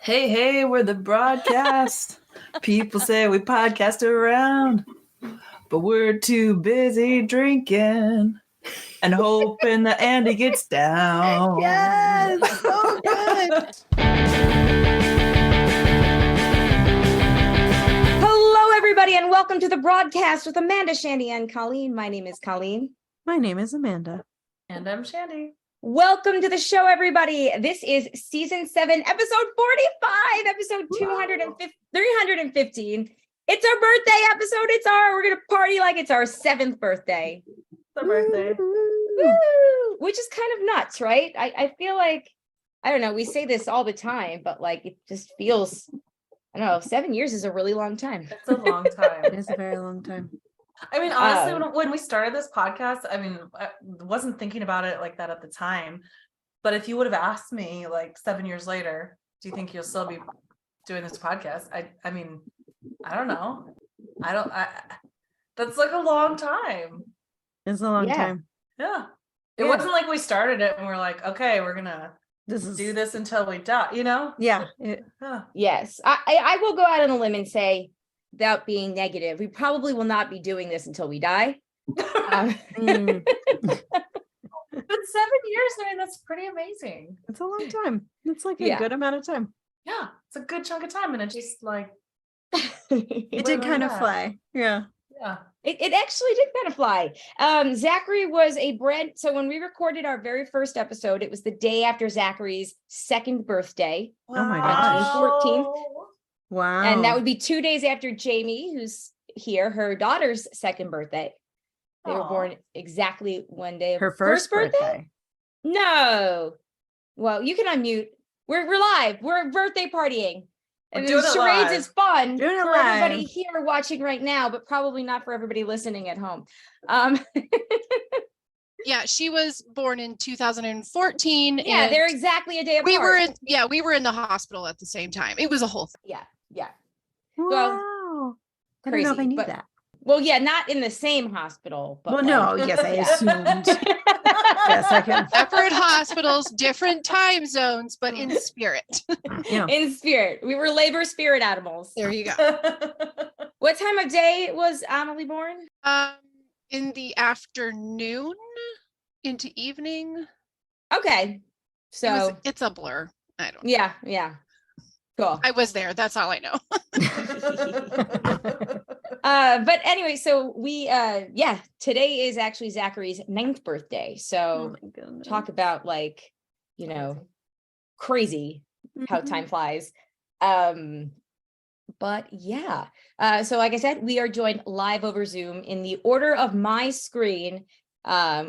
Hey, hey, we're the broadcast. People say we podcast around, but we're too busy drinking and hoping that Andy gets down. Yes, so good. Hello, everybody, and welcome to the broadcast with Amanda, Shandy, and Colleen. My name is Colleen. My name is Amanda. And I'm Shandy. Welcome to the show, everybody. This is season 7, episode 45, episode 315. It's our birthday episode. We're going to party like it's our 7th birthday. It's our birthday. Woo! Which is kind of nuts, right? I feel like, I don't know, we say this all the time, but like it just feels, I don't know, 7 years is a really long time. It's a long time. It is a very long time. I mean, honestly, when we started this podcast, I wasn't thinking about it like that at the time. But if you would have asked me like 7 years later, do you think you'll still be doing this podcast? I don't know. That's like a long time. It's a long time. Yeah. It wasn't like we started it and we're like, okay, we're gonna do this until we die, you know? Yeah. Yes. I will go out on a limb and say, without being negative, we probably will not be doing this until we die. But 7 years, that's pretty amazing. It's a long time. It's like a good amount of time. Yeah, it's a good chunk of time, and it just like it did kind of fly. Yeah. It actually did kind of fly. Zachary was so when we recorded our very first episode, it was the day after Zachary's 2nd birthday. Oh my gosh. June 14th. Wow. And that would be 2 days after Jamie, who's here, her daughter's 2nd birthday. They were born exactly one day of her first birthday. No. Well, you can unmute. We're live. We're birthday partying. And charades live. is fun Doing it for live. everybody here watching right now, but probably not for everybody listening at home. Yeah, she was born in 2014. Yeah, and they're exactly a day apart. we were in the hospital at the same time. It was a whole thing. Yeah. Wow. I don't know if I knew that. Well, yeah, not in the same hospital. But no, yes, I assumed. Yes, I can. Separate hospitals, different time zones, but in spirit. Yeah. In spirit. We were labor spirit animals. There you go. What time of day was Amelie born? In the afternoon into evening. Okay. So it's a blur. I don't know. Yeah. Cool. I was there. That's all I know. But anyway, so we today is actually Zachary's 9th birthday. So talk about like, crazy how time flies. But yeah. So like I said, we are joined live over Zoom. In the order of my screen,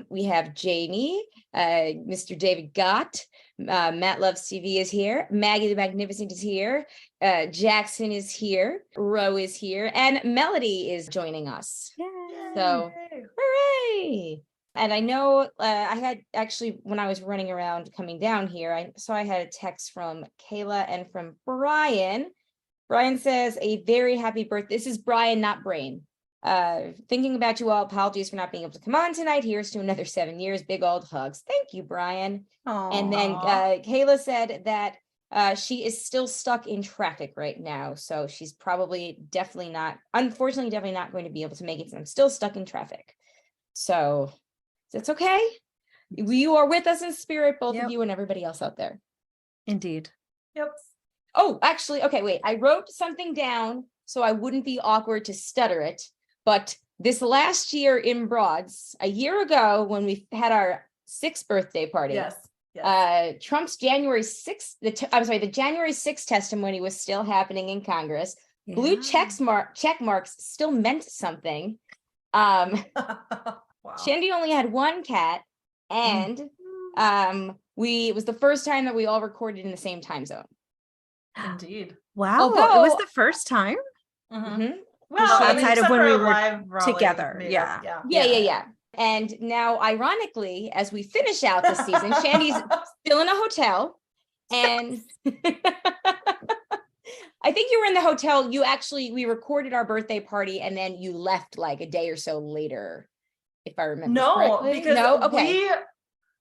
we have Jamie, Mr. David Gott, MattLovesTV is here, Maggie the Magnificent is here, Jackson is here, Ro is here, and Melody is joining us. Yay. So, hooray! And I know I had actually, when I was running around coming down here, I had a text from Kayla and from Brian. Brian says, a very happy birthday. This is Brian, not Brain. Thinking about you all. Apologies for not being able to come on tonight. Here's to another 7 years. Big old hugs. Thank you, Brian. Aww. And then Kayla said that she is still stuck in traffic right now. So she's unfortunately, definitely not going to be able to make it. So I'm still stuck in traffic. So that's okay. You are with us in spirit, both of you and everybody else out there. Indeed. Yep. Oh, actually, okay, wait. I wrote something down so I wouldn't be awkward to stutter it. But this last year in Broads, a year ago when we had our 6th birthday party, Trump's January 6th, the January 6th testimony was still happening in Congress. Yeah. Blue check marks still meant something. Wow. Shandy only had one cat, and it was the first time that we all recorded in the same time zone. Indeed. Wow. It was the first time? Mm-hmm. Well, outside of when we were together. Maybe. Yeah. And now, ironically, as we finish out this season, Shandy's still in a hotel. And I think you were in the hotel. We recorded our birthday party and then you left like a day or so later, if I remember correctly. Because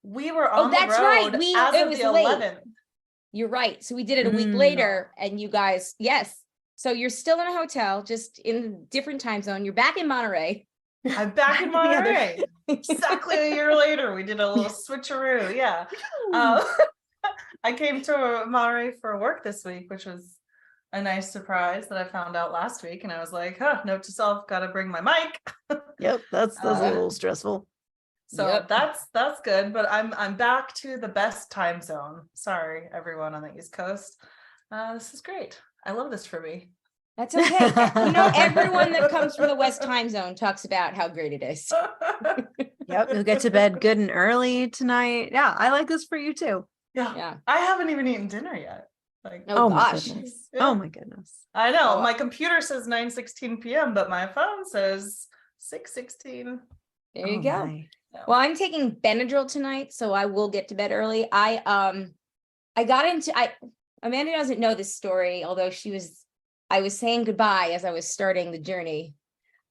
we were on the road. Right. It was late. 11th. You're right. So we did it a week later, and you guys, yes. So you're still in a hotel, just in a different time zone. You're back in Monterey. I'm back in Monterey. Exactly a year later, we did a little switcheroo. Yeah. I came to Monterey for work this week, which was a nice surprise that I found out last week. And I was like, note to self, got to bring my mic. Yep, that's a little stressful. So that's good. But I'm back to the best time zone. Sorry, everyone on the East Coast. This is great. I love this for me. That's okay. You know, everyone that comes from the West time zone talks about how great it is. Yep, you'll get to bed good and early tonight. Yeah, I like this for you too. Yeah. I haven't even eaten dinner yet. Like, oh my gosh. goodness. Yeah. Oh my goodness. I know. My computer says 9:16 p.m., but my phone says 6:16. There you go. My. Well, I'm taking Benadryl tonight, so I will get to bed early. Amanda doesn't know this story, although I was saying goodbye as I was starting the journey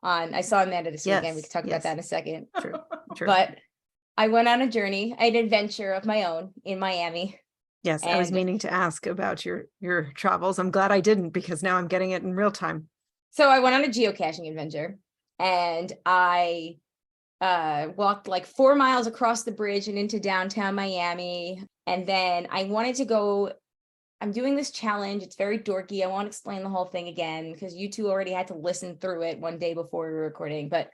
I saw Amanda this weekend. We can talk about that in a second. True. But I went on a journey, an adventure of my own in Miami. Yes, I was meaning to ask about your travels. I'm glad I didn't, because now I'm getting it in real time. So I went on a geocaching adventure, and I walked like 4 miles across the bridge and into downtown Miami. And then I wanted to go, I'm doing this challenge. It's very dorky. I won't explain the whole thing again, because you two already had to listen through it one day before we were recording, but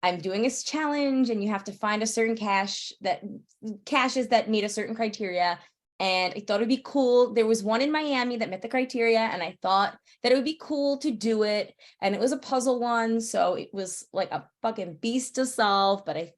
I'm doing this challenge, and you have to find a certain caches that meet a certain criteria. And I thought it'd be cool. There was one in Miami that met the criteria, and I thought that it would be cool to do it. And it was a puzzle one, so it was like a fucking beast to solve, but I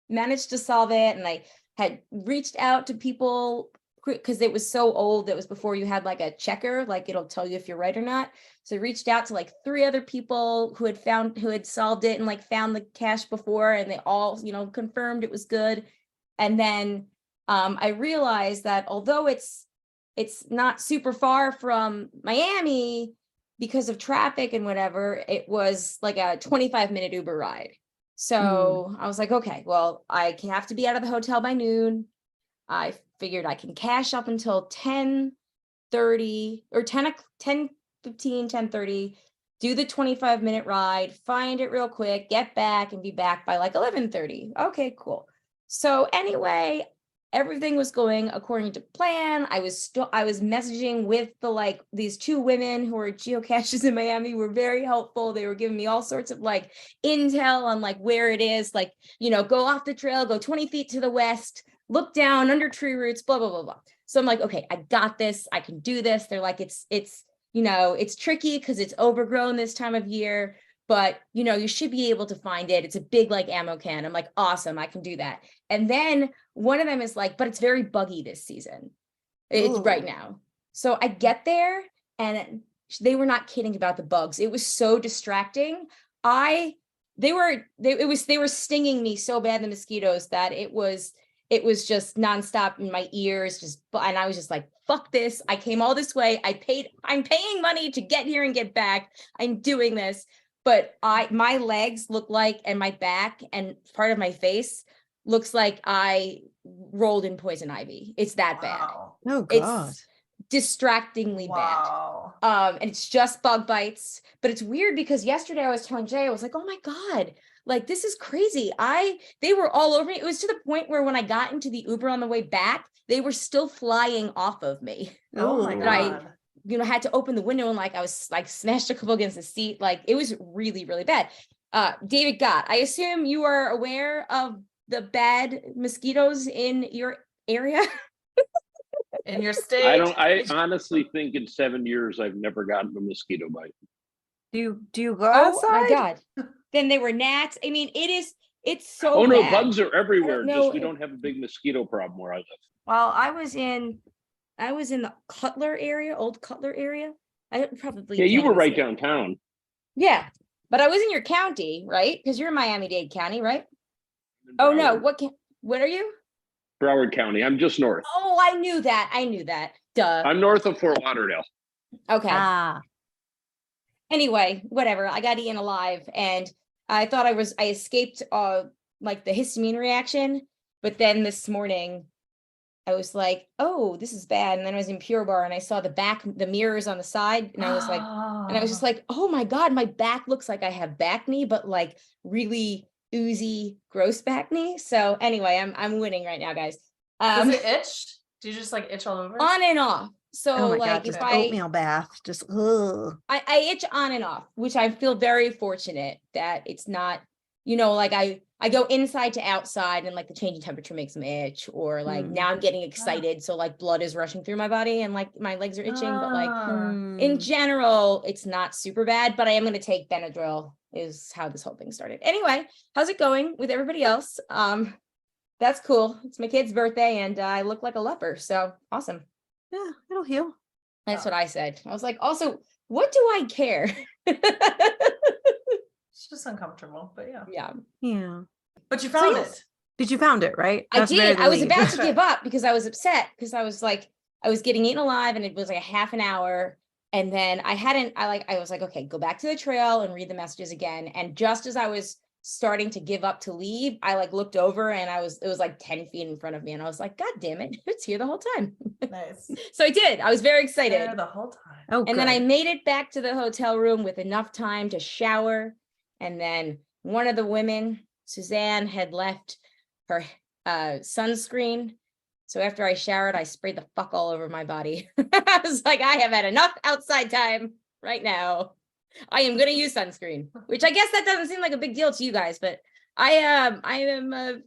managed to solve it. And I had reached out to people because it was so old. It was before you had like a checker, like it'll tell you if you're right or not. So I reached out to like 3 other people who had solved it and like found the cache before, and they all, confirmed it was good. And then I realized that although it's not super far from Miami, because of traffic and whatever, it was like a 25-minute Uber ride. So I was like, okay, well, I have to be out of the hotel by noon. I figured I can cache up until 10:30 or 10:15, 10:30, do the 25-minute ride, find it real quick, get back, and be back by like 11:30. Okay, cool. So anyway, everything was going according to plan. I was messaging with these 2 women who are geocaches in Miami, were very helpful. They were giving me all sorts of like intel on like where it is, like, go off the trail, go 20 feet to the west, look down under tree roots, blah, blah, blah, blah. So I'm like, okay, I got this. I can do this. They're like, it's tricky because it's overgrown this time of year, but you should be able to find it. It's a big like ammo can. I'm like, awesome, I can do that. And then one of them is like, but it's very buggy this season. It's right now. So I get there, and they were not kidding about the bugs. It was so distracting. They were stinging me so bad, the mosquitoes, that it was just nonstop in my ears, and I was just like, fuck this. I came all this way. I'm paying money to get here and get back. I'm doing this. But my legs look like, and my back and part of my face looks like I rolled in poison ivy. It's that bad. Oh God. It's distractingly bad. And it's just bug bites. But it's weird because yesterday I was telling Jay, I was like, oh my God, like this is crazy. They were all over me. It was to the point where when I got into the Uber on the way back, they were still flying off of me. Oh my God. I had to open the window, and like I was like smashed a couple against the seat. Like it was really, really bad. David Gott, I assume you are aware of the bad mosquitoes in your area? In your state? I honestly think in 7 years I've never gotten a mosquito bite. Do you go outside? Oh my God. Then they were gnats. I mean, it's so Oh no, bad. bugs are everywhere. No, we don't have a big mosquito problem where I live. Well, I was in the Cutler area, old Cutler area. I probably Yeah, you can't were even right see it. downtown. Yeah, but I was in your county, right? Because you're in Miami-Dade County, right? Oh no, what are you? Broward County. I'm just north. Oh, I knew that. Duh. I'm north of Fort Lauderdale. Okay. Anyway, whatever. I got eaten alive, and I thought I escaped like the histamine reaction, but then this morning I was like, oh, this is bad. And then I was in Pure Bar and I saw the mirrors on the side. And I was like, and I was just like, oh my God, my back looks like I have back knee, but like really oozy, gross back knee. So anyway, I'm winning right now, guys. Does it itch? Do you just like itch all over? On and off. So Oh my like God, if just I oatmeal bath, just ugh. I itch on and off, which I feel very fortunate that it's not, like I go inside to outside and like the change in temperature makes them itch, or like now I'm getting excited. So like blood is rushing through my body and like my legs are itching, but like in general, it's not super bad, but I am going to take Benadryl is how this whole thing started. Anyway, how's it going with everybody else? That's cool. It's my kid's birthday and I look like a leper. So awesome. Yeah, it'll heal. That's what I said. I was like, also, what do I care? It's just uncomfortable, but yeah. Yeah. But you found it. Did you found it, right? I That's did. very I was relieved. about to give up because I was upset because I was like, I was getting eaten alive and it was like a half an hour. And then I was like, okay, go back to the trail and read the messages again. And just as I was starting to give up to leave, I like looked over and it was like 10 feet in front of me. And I was like, God damn it, it's here the whole time. Nice. So I did. I was very excited. There the whole time. Oh, And then I good. made it back to the hotel room with enough time to shower. And then one of the women, Suzanne, had left her sunscreen. So after I showered, I sprayed the fuck all over my body. I was like, I have had enough outside time right now. I am going to use sunscreen, which I guess that doesn't seem like a big deal to you guys, but I am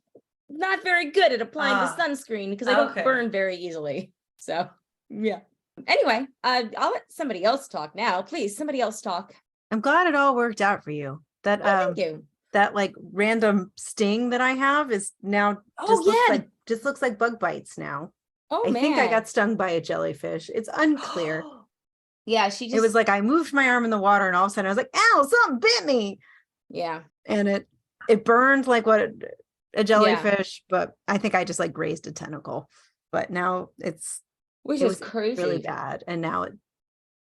not very good at applying the sunscreen because I don't burn very easily. So yeah. Anyway, I'll let somebody else talk now. Please, somebody else talk. I'm glad it all worked out for you. That Thank you. that like random sting that I have is now just looks like bug bites now. Oh, I man. think I got stung by a jellyfish. It's unclear. Yeah, It was like I moved my arm in the water and all of a sudden I was like, ow, something bit me. Yeah. And it burned like what a jellyfish, but I think I just like grazed a tentacle. But now it was crazy. Really bad. And now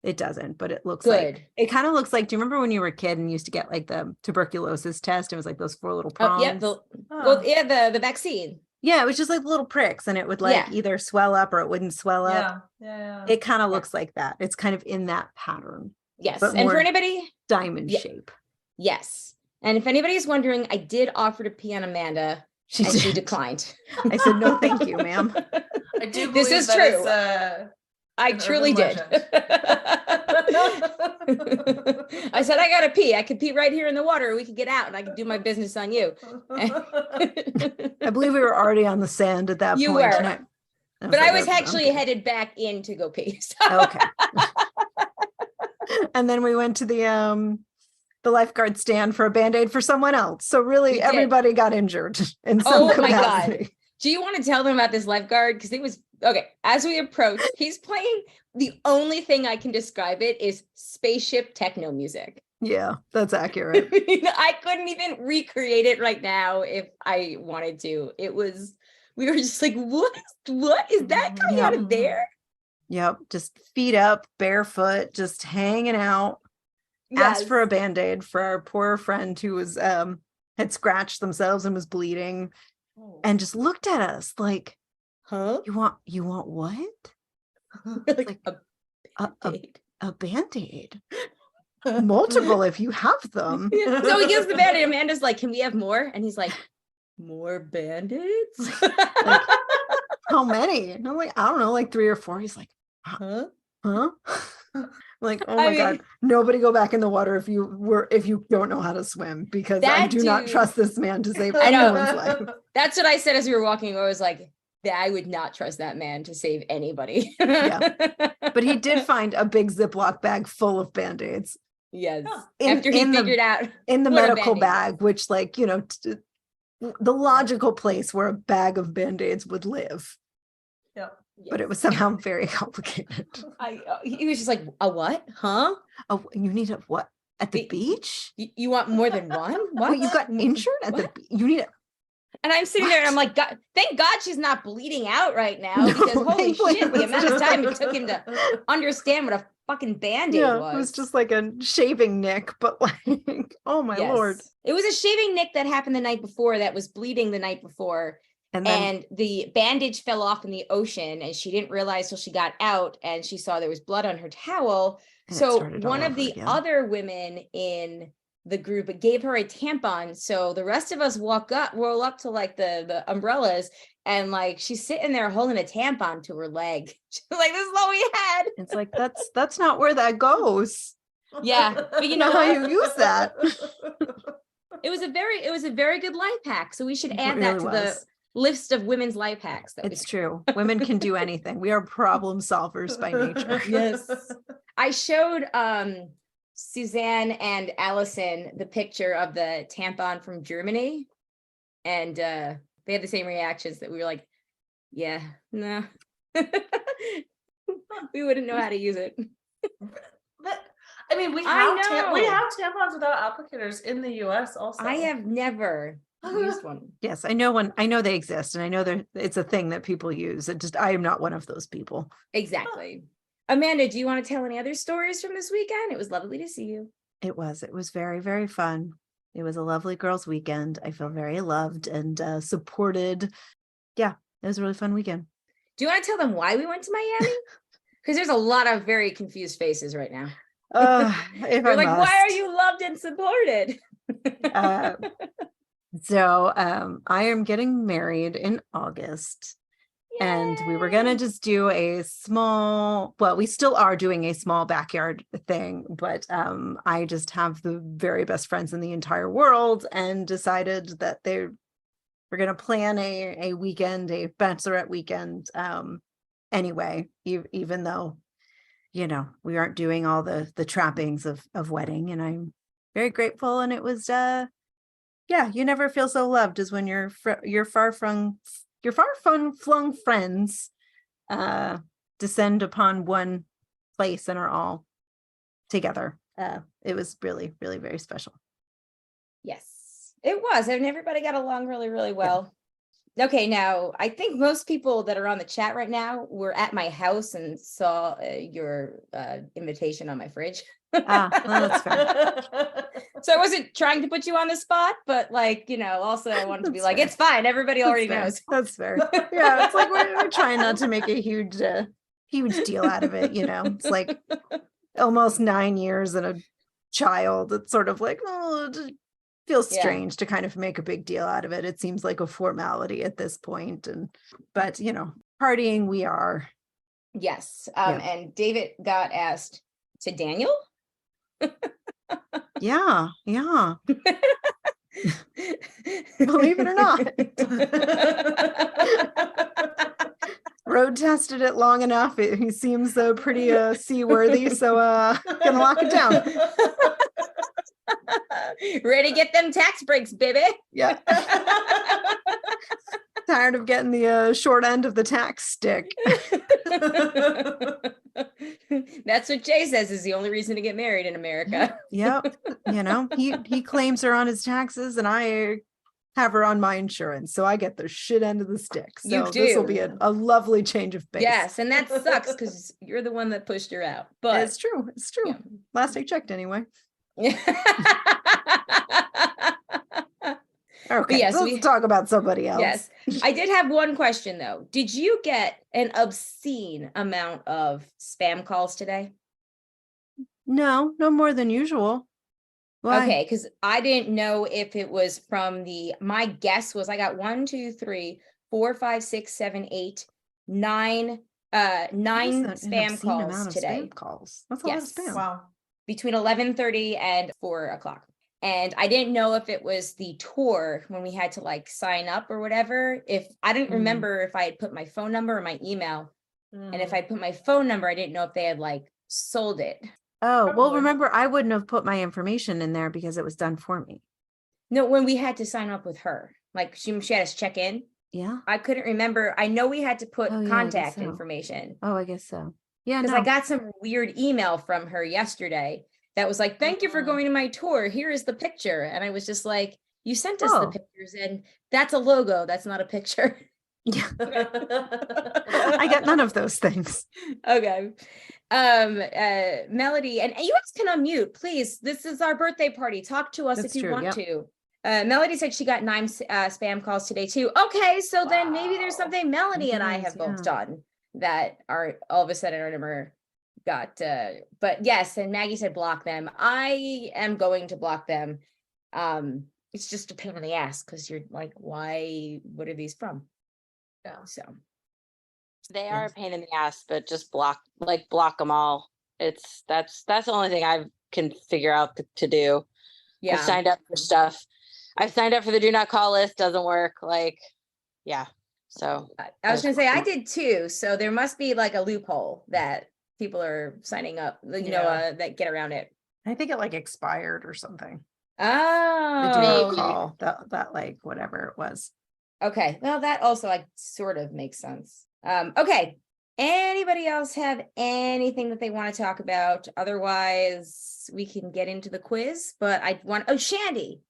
it doesn't, but it looks good. Like it kind of looks like, do you remember when you were a kid and you used to get like the tuberculosis test? It was like those 4 little prongs. The vaccine. Yeah, it was just like little pricks and it would like either swell up or it wouldn't swell up. Yeah. It kind of looks like that. It's kind of in that pattern. Yes. But And for anybody, diamond shape. Yes. And if anybody's wondering, I did offer to pee on Amanda and she declined. I said, no, thank you, ma'am. I do believe this is true. I an truly urban did. I said, I gotta pee. I could pee right here in the water. We could get out and I could do my business on you. I believe we were already on the sand at that You point. were. But I was actually headed back in to go pee. So. Okay. And then we went to the lifeguard stand for a Band-Aid for someone else. So really everybody got injured in some capacity. My God. Do you want to tell them about this lifeguard? Because it was, okay, as we approach, he's playing, the only thing I can describe it is spaceship techno music. Yeah, that's accurate. I couldn't even recreate it right now if I wanted to. We were just like, what is that coming out of there? Yep, just feet up, barefoot, just hanging out. Yes. Asked for a Band-Aid for our poor friend who was had scratched themselves and was bleeding, and just looked at us like, huh? You want what? Like a Band-Aid. Multiple if you have them. So he gives the Band-Aid. Amanda's like, can we have more? And he's like, more Band-Aids? Like, how many? And I'm like, I don't know, like 3 or 4. He's like, huh? Like, oh my God, nobody go back in the water if you don't know how to swim, because I do not trust this man to save anyone's life. That's what I said as we were walking. I was like, I would not trust that man to save anybody. Yeah. But he did find a big Ziploc bag full of Band-Aids. Yes. After he figured out in the medical bag, which like, the logical place where a bag of Band-Aids would live. Yeah. Yes. But it was somehow very complicated. He was just like, a what? Huh? Oh, you need a what? At the beach? You want more than one? What? Wait, you got injured at the beach? You need And I'm sitting there and I'm like, God, thank God she's not bleeding out right now, because holy shit, the amount of time it took him to understand what a fucking Band-Aid was. It was just like a shaving nick, but like, oh my Lord. It was a shaving nick that happened the night before that was bleeding the night before. And the bandage fell off in the ocean, and she didn't realize till she got out and she saw there was blood on her towel. So one of the other women in the group gave her a tampon. So the rest of us roll up to like the umbrellas, and like she's sitting there holding a tampon to her leg. She's like, this is all we had. It's like, that's not where that goes. Yeah. But you know how you use that. It was a very good life hack. So we should add that to the list of women's life hacks. It's true. Women can do anything. We are problem solvers by nature. Yes. I showed Suzanne and Allison the picture of the tampon from Germany, and they had the same reactions, that we were like, yeah, no. We wouldn't know how to use it. But I mean, we have tampons without applicators in the US also. I have never used one. Yes, I know they exist, and I know it's a thing that people use. I am not one of those people. Exactly. Amanda, do you want to tell any other stories from this weekend? It was lovely to see you. It was very, very fun. It was a lovely girls' weekend. I feel very loved and supported. Yeah, it was a really fun weekend. Do you want to tell them why we went to Miami? Because there's a lot of very confused faces right now. They're like, why are you loved and supported? So I am getting married in August. Yay! And we were going to just do we still are doing a small backyard thing, but I just have the very best friends in the entire world and decided that we're going to plan a weekend, a bachelorette weekend anyway, even though, we aren't doing all the trappings of wedding, and I'm very grateful. And it was, you never feel so loved as when your far flung friends descend upon one place and are all together. It was really, really very special. Yes, it was. And everybody got along really, really well. Yeah. Okay, now I think most people that are on the chat right now were at my house and saw your invitation on my fridge. Well, that's fair. So I wasn't trying to put you on the spot, but also I wanted to be like, it's fine. Everybody already knows. That's fair. Yeah, it's like we're trying not to make a huge deal out of it. It's like almost 9 years and a child. It's sort of like, it feels strange to kind of make a big deal out of it. It seems like a formality at this point, but partying we are. Yes. And David got asked to Daniel. Yeah. Believe it or not. Road tested it long enough. He seems pretty seaworthy, so gonna lock it down. Ready to get them tax breaks, baby. Yeah. Tired of getting the short end of the tax stick. That's what Jay says is the only reason to get married in America. Yep. He claims her on his taxes, and I have her on my insurance, so I get the shit end of the stick. So this will be a lovely change of pace. Yes, and that sucks because you're the one that pushed her out. But it's true. Yeah. Last I checked, anyway. Okay, yes, let's talk about somebody else. Yes, I did have one question though. Did you get an obscene amount of spam calls today? No more than usual. Why? Okay, because I didn't know if it was from my guess was I got 1, 2, 3, 4, 5, 6, 7, 8, 9 spam calls today. Spam calls. That's a lot of spam. Wow. Between 11:30 and 4 o'clock. And I didn't know if it was the tour when we had to sign up or whatever. If I didn't remember if I had put my phone number or my email. And if I put my phone number, I didn't know if they had sold it. Oh, probably. Well, remember, I wouldn't have put my information in there because it was done for me. No, when we had to sign up with her, she had us check in. Yeah. I couldn't remember. I know we had to put contact information. Oh, I guess so. Yeah. Because I got some weird email from her yesterday that was like, thank you for going to my tour. Here is the picture. And I was just like, you sent us the pictures and that's a logo. That's not a picture. Yeah. I got none of those things. Okay. Melody, and you guys can unmute, please. This is our birthday party. Talk to us if you want to. Melody said she got 9 spam calls today too. Okay, so then maybe there's something Melody and I have both done that are all of a sudden our number got. But yes, and Maggie said block them. I am going to block them. It's just a pain in the ass because you're like, why? What are these from? Yeah. So they are a pain in the ass, but just block them all. That's the only thing I can figure out to do. yeah. I've signed up for stuff. I've signed up for the do not call list. Doesn't work. So I was gonna say I did too. So there must be like a loophole that people are signing up, that get around it. I think it like expired or something. The do Oh, not call that like whatever it was. okay. Well, that also like sort of makes sense. Okay. Anybody else have anything that they want to talk about? Otherwise, we can get into the quiz. But Shandy.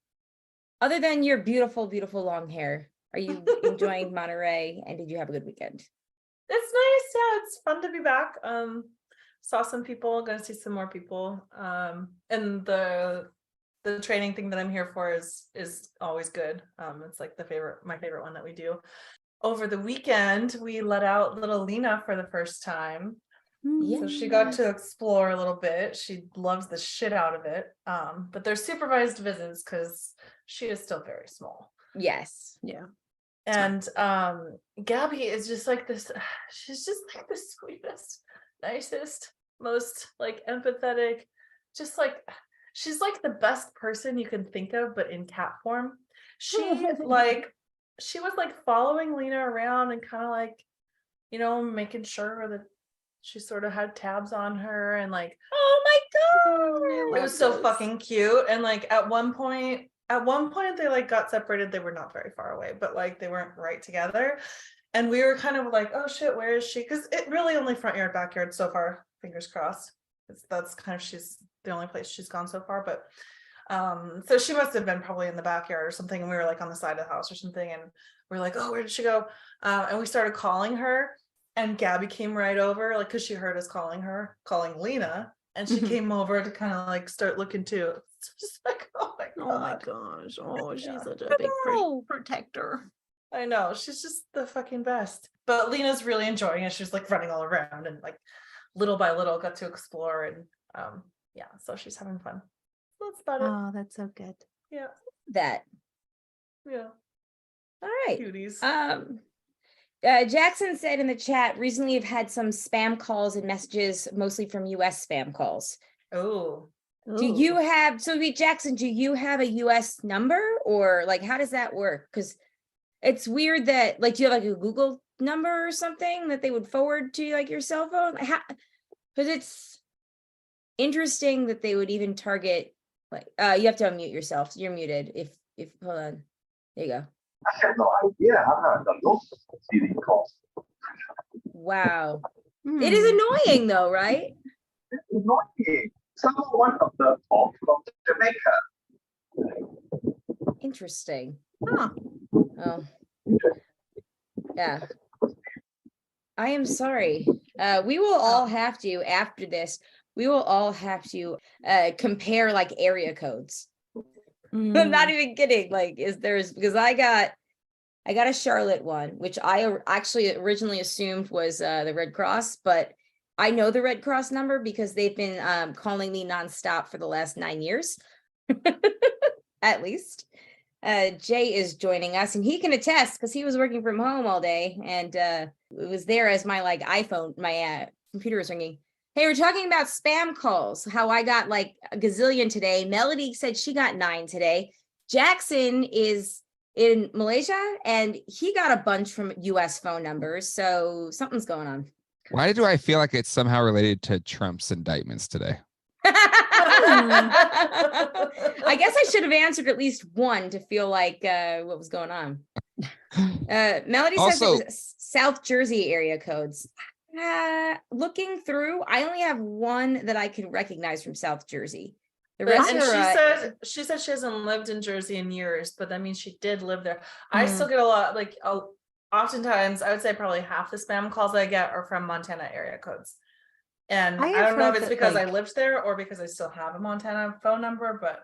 Other than your beautiful, beautiful long hair, are you enjoying Monterey? And did you have a good weekend? It's nice. Yeah, it's fun to be back. Saw some people, gonna see some more people. And the training thing that I'm here for is always good. It's like my favorite one that we do. Over the weekend, we let out little Lena for the first time. Yeah. So she got to explore a little bit. She loves the shit out of it. But they're supervised visits because she is still very small. Yes. Yeah. And Gabby is just like this. She's just like the sweetest, nicest, most like empathetic, just like she's like the best person you can think of, but in cat form. She was like following Lena around and kind of like, making sure that she sort of had tabs on her and like, oh my God. It was so fucking cute. And like at one point they like got separated. They were not very far away, but like they weren't right together. And we were kind of like, oh shit, where is she? Because it really only front yard, backyard so far, fingers crossed. That's kind of, she's the only place she's gone so far. But so she must have been probably in the backyard or something. And we were like on the side of the house or something. And we're like, oh, where did she go? And we started calling her. And Gabby came right over, like, because she heard us calling Lena. And she came over to kind of like start looking too. It's just like, oh my God. Oh my gosh. Oh, she's such a big protector. I know. She's just the fucking best. But Lena's really enjoying it. She's like running all around and like little by little got to explore. And so she's having fun. That's about it. Oh, that's so good. Yeah. That. Yeah. All right. Cuties. Jackson said in the chat, recently you've had some spam calls and messages, mostly from US spam calls. Oh. Do you have, Jackson, do you have a US number or like, how does that work? Because it's weird that like, do you have like a Google number or something that they would forward to like your cell phone? Because it's interesting that they would even target, like, you have to unmute yourself. You're muted. If hold on, there you go. I have no idea. I've not done those TV calls. Wow. It is annoying though, right? It's annoying. Someone of the talk from Jamaica. Interesting. Huh. Oh. Yeah. I am sorry. We will all have to, after this, we will all have to compare like area codes. I'm not even kidding. Like, because I got a Charlotte one, which I actually originally assumed was the Red Cross, but I know the Red Cross number because they've been calling me nonstop for the last 9 years, at least. Jay is joining us, and he can attest because he was working from home all day, and it was there as my like iPhone, my computer was ringing. Hey, we're talking about spam calls, how I got like a gazillion today. Melody said she got 9 today. Jackson is in Malaysia, and he got a bunch from US phone numbers, so something's going on. Why do I feel like it's somehow related to Trump's indictments today? I guess I should have answered at least one to feel like what was going on. Melody says it was South Jersey area codes. Looking through, I only have one that I can recognize from South Jersey. The rest and she said she hasn't lived in Jersey in years, but that means she did live there. I still get a lot, like oftentimes I would say probably half the spam calls I get are from Montana area codes. And I don't know if it's because I lived there or because I still have a Montana phone number, but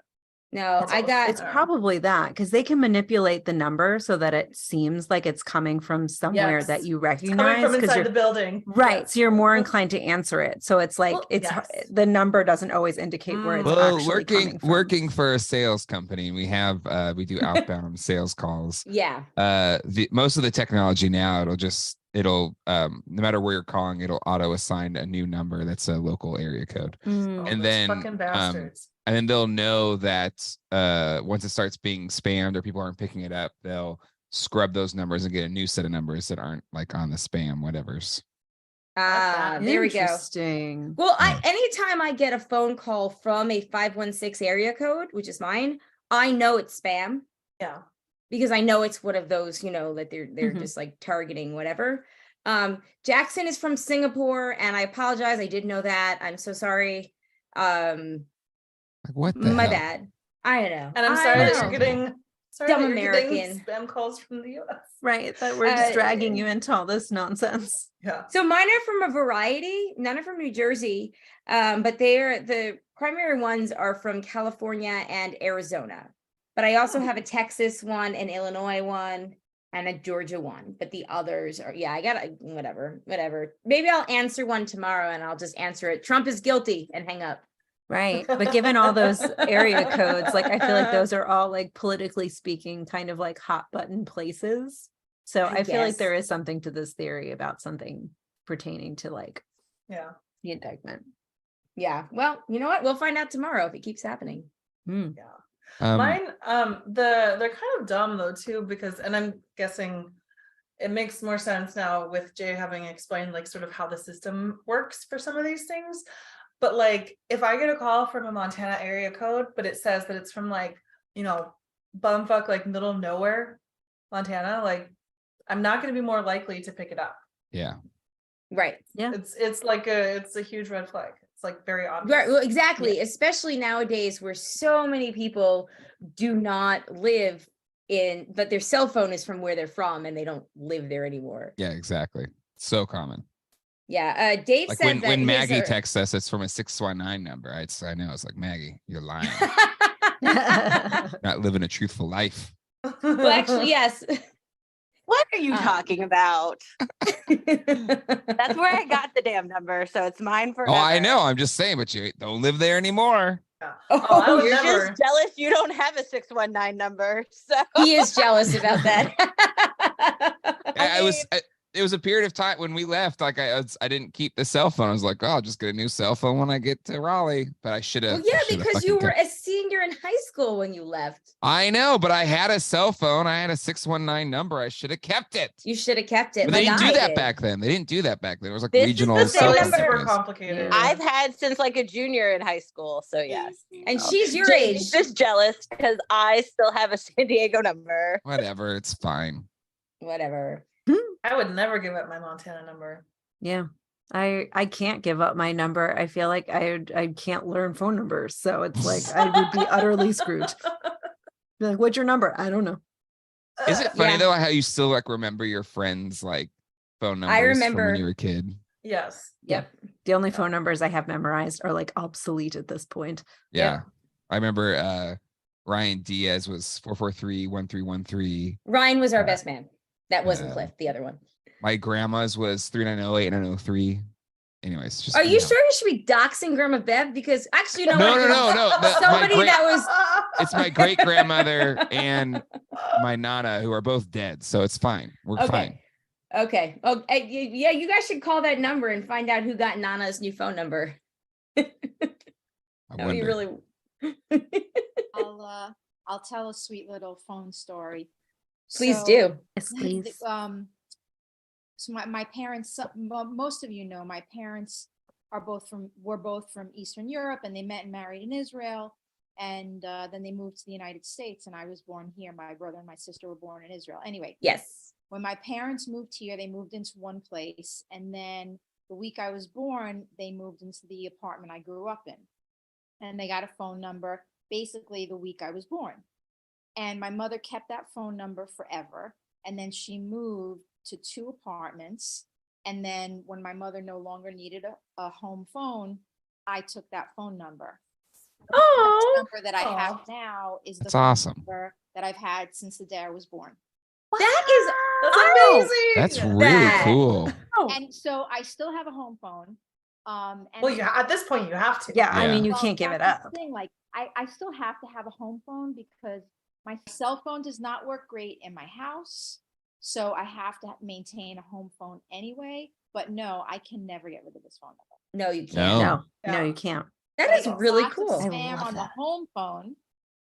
No, That's I awesome. got It's probably that because they can manipulate the number so that it seems like it's coming from somewhere Yes. that you Coming recognize from because inside you're the building. right. Yes. So you're more inclined to answer it. So it's like Well, it's yes. the number doesn't always indicate where it's Well, actually coming from. working for a sales company, we have we do outbound sales calls. yeah. Most of the technology now, it'll no matter where you're calling, it'll auto assign a new number that's a local area code. Mm. And Those then fucking bastards. and then they'll know that once it starts being spammed or people aren't picking it up, they'll scrub those numbers and get a new set of numbers that aren't like on the spam whatever's. There we go. Interesting. Well, anytime I get a phone call from a 516 area code, which is mine, I know it's spam. Yeah. Because I know it's one of those, that they're just like targeting whatever. Jackson is from Singapore, and I apologize. I did know that. I'm so sorry. Like what the My hell? bad. I know. And I'm sorry that you're getting Dumb American spam calls from the US. Right. That we're just dragging you into all this nonsense. Yeah. So mine are from a variety. None are from New Jersey, but the primary ones are from California and Arizona. But I also have a Texas one, an Illinois one, and a Georgia one. But the others are, I got whatever. Maybe I'll answer one tomorrow and I'll just answer it. Trump is guilty and hang up. Right. But given all those area codes, like I feel like those are all like politically speaking kind of like hot button places. So I feel like guess. there is something to this theory about something pertaining to like Yeah. the indictment. Yeah. Well, you know what? We'll find out tomorrow if it keeps happening. Mm. Yeah. Mine, they're kind of dumb though too, because, and I'm guessing it makes more sense now with Jay having explained like sort of how the system works for some of these things. But like, if I get a call from a Montana area code, but it says that it's from like, bumfuck, like middle of nowhere, Montana, like I'm not going to be more likely to pick it up. Yeah. Right. Yeah. It's a huge red flag. It's like very obvious. Right. Well, exactly. Yeah. Especially nowadays where so many people do not live but their cell phone is from where they're from and they don't live there anymore. Yeah, exactly. So common. Yeah. Dave like said when Maggie texts us, it's from a 619 number. I know. It's like, Maggie, you're lying. Not living a truthful life. Well, actually, yes. What are you talking about? That's where I got the damn number, so it's mine forever. Oh, I know. I'm just saying, but you don't live there anymore. Yeah. Oh, you're just jealous you don't have a 619 number. So he is jealous about that. It was a period of time when we left. Like I didn't keep the cell phone. I was like, oh, I'll just get a new cell phone when I get to Raleigh. But I should have. Well, yeah, because you were a senior in high school when you left. I know, but I had a cell phone. I had a 619 number. I should have kept it. You should have kept it. But they didn't do that back then. They didn't do that back then. It was like This regional. is the same number. Super complicated. I've had since like a junior in high school. So yes. And she's your age. Just jealous because I still have a San Diego number. Whatever. It's fine. Whatever. I would never give up my Montana number. Yeah. I can't give up my number. I feel like I can't learn phone numbers. So it's like I would be utterly screwed. Be like, what's your number? I don't know. Is it funny though how you still like remember your friends like phone numbers I remember from when you were a kid? Yes. Yep. The only phone numbers I have memorized are like obsolete at this point. Yeah. Yep. I remember Ryan Diaz was 443-1313. Ryan was our best man. That wasn't Cliff, the other one. My grandma's was 3908 and 903. Anyways, just are you sure you should be doxing Grandma Bev? Because actually, no. Somebody that was it's my great grandmother and my nana who are both dead, so it's fine. We're fine. Okay. Oh, yeah. You guys should call that number and find out who got Nana's new phone number. That would be really. I'll tell a sweet little phone story. Please do. Yes, please. So my parents, most of you know, my parents were both from Eastern Europe, and they met and married in Israel, and then they moved to the United States, and I was born here. My brother and my sister were born in Israel. Anyway, yes. When my parents moved here, they moved into one place, and then the week I was born, they moved into the apartment I grew up in, and they got a phone number basically the week I was born. And my mother kept that phone number forever. And then she moved to 2 apartments. And then when my mother no longer needed a home phone, I took that phone number. Oh, number that I have Aw. now is the That's phone awesome. number that I've had since the day I was born. That is That's Oh, amazing. That's really That- cool. And so I still have a home phone. And Well, at this point, you have to. yeah. I mean, Yeah. you well, can't give it that's the up. thing, like I still have to have a home phone because my cell phone does not work great in my house. So I have to maintain a home phone anyway. But no, I can never get rid of this phone number. no, you can't. No. No, no, Yeah. you can't. That But I is get really lots of cool. I spam love on the that. home phone.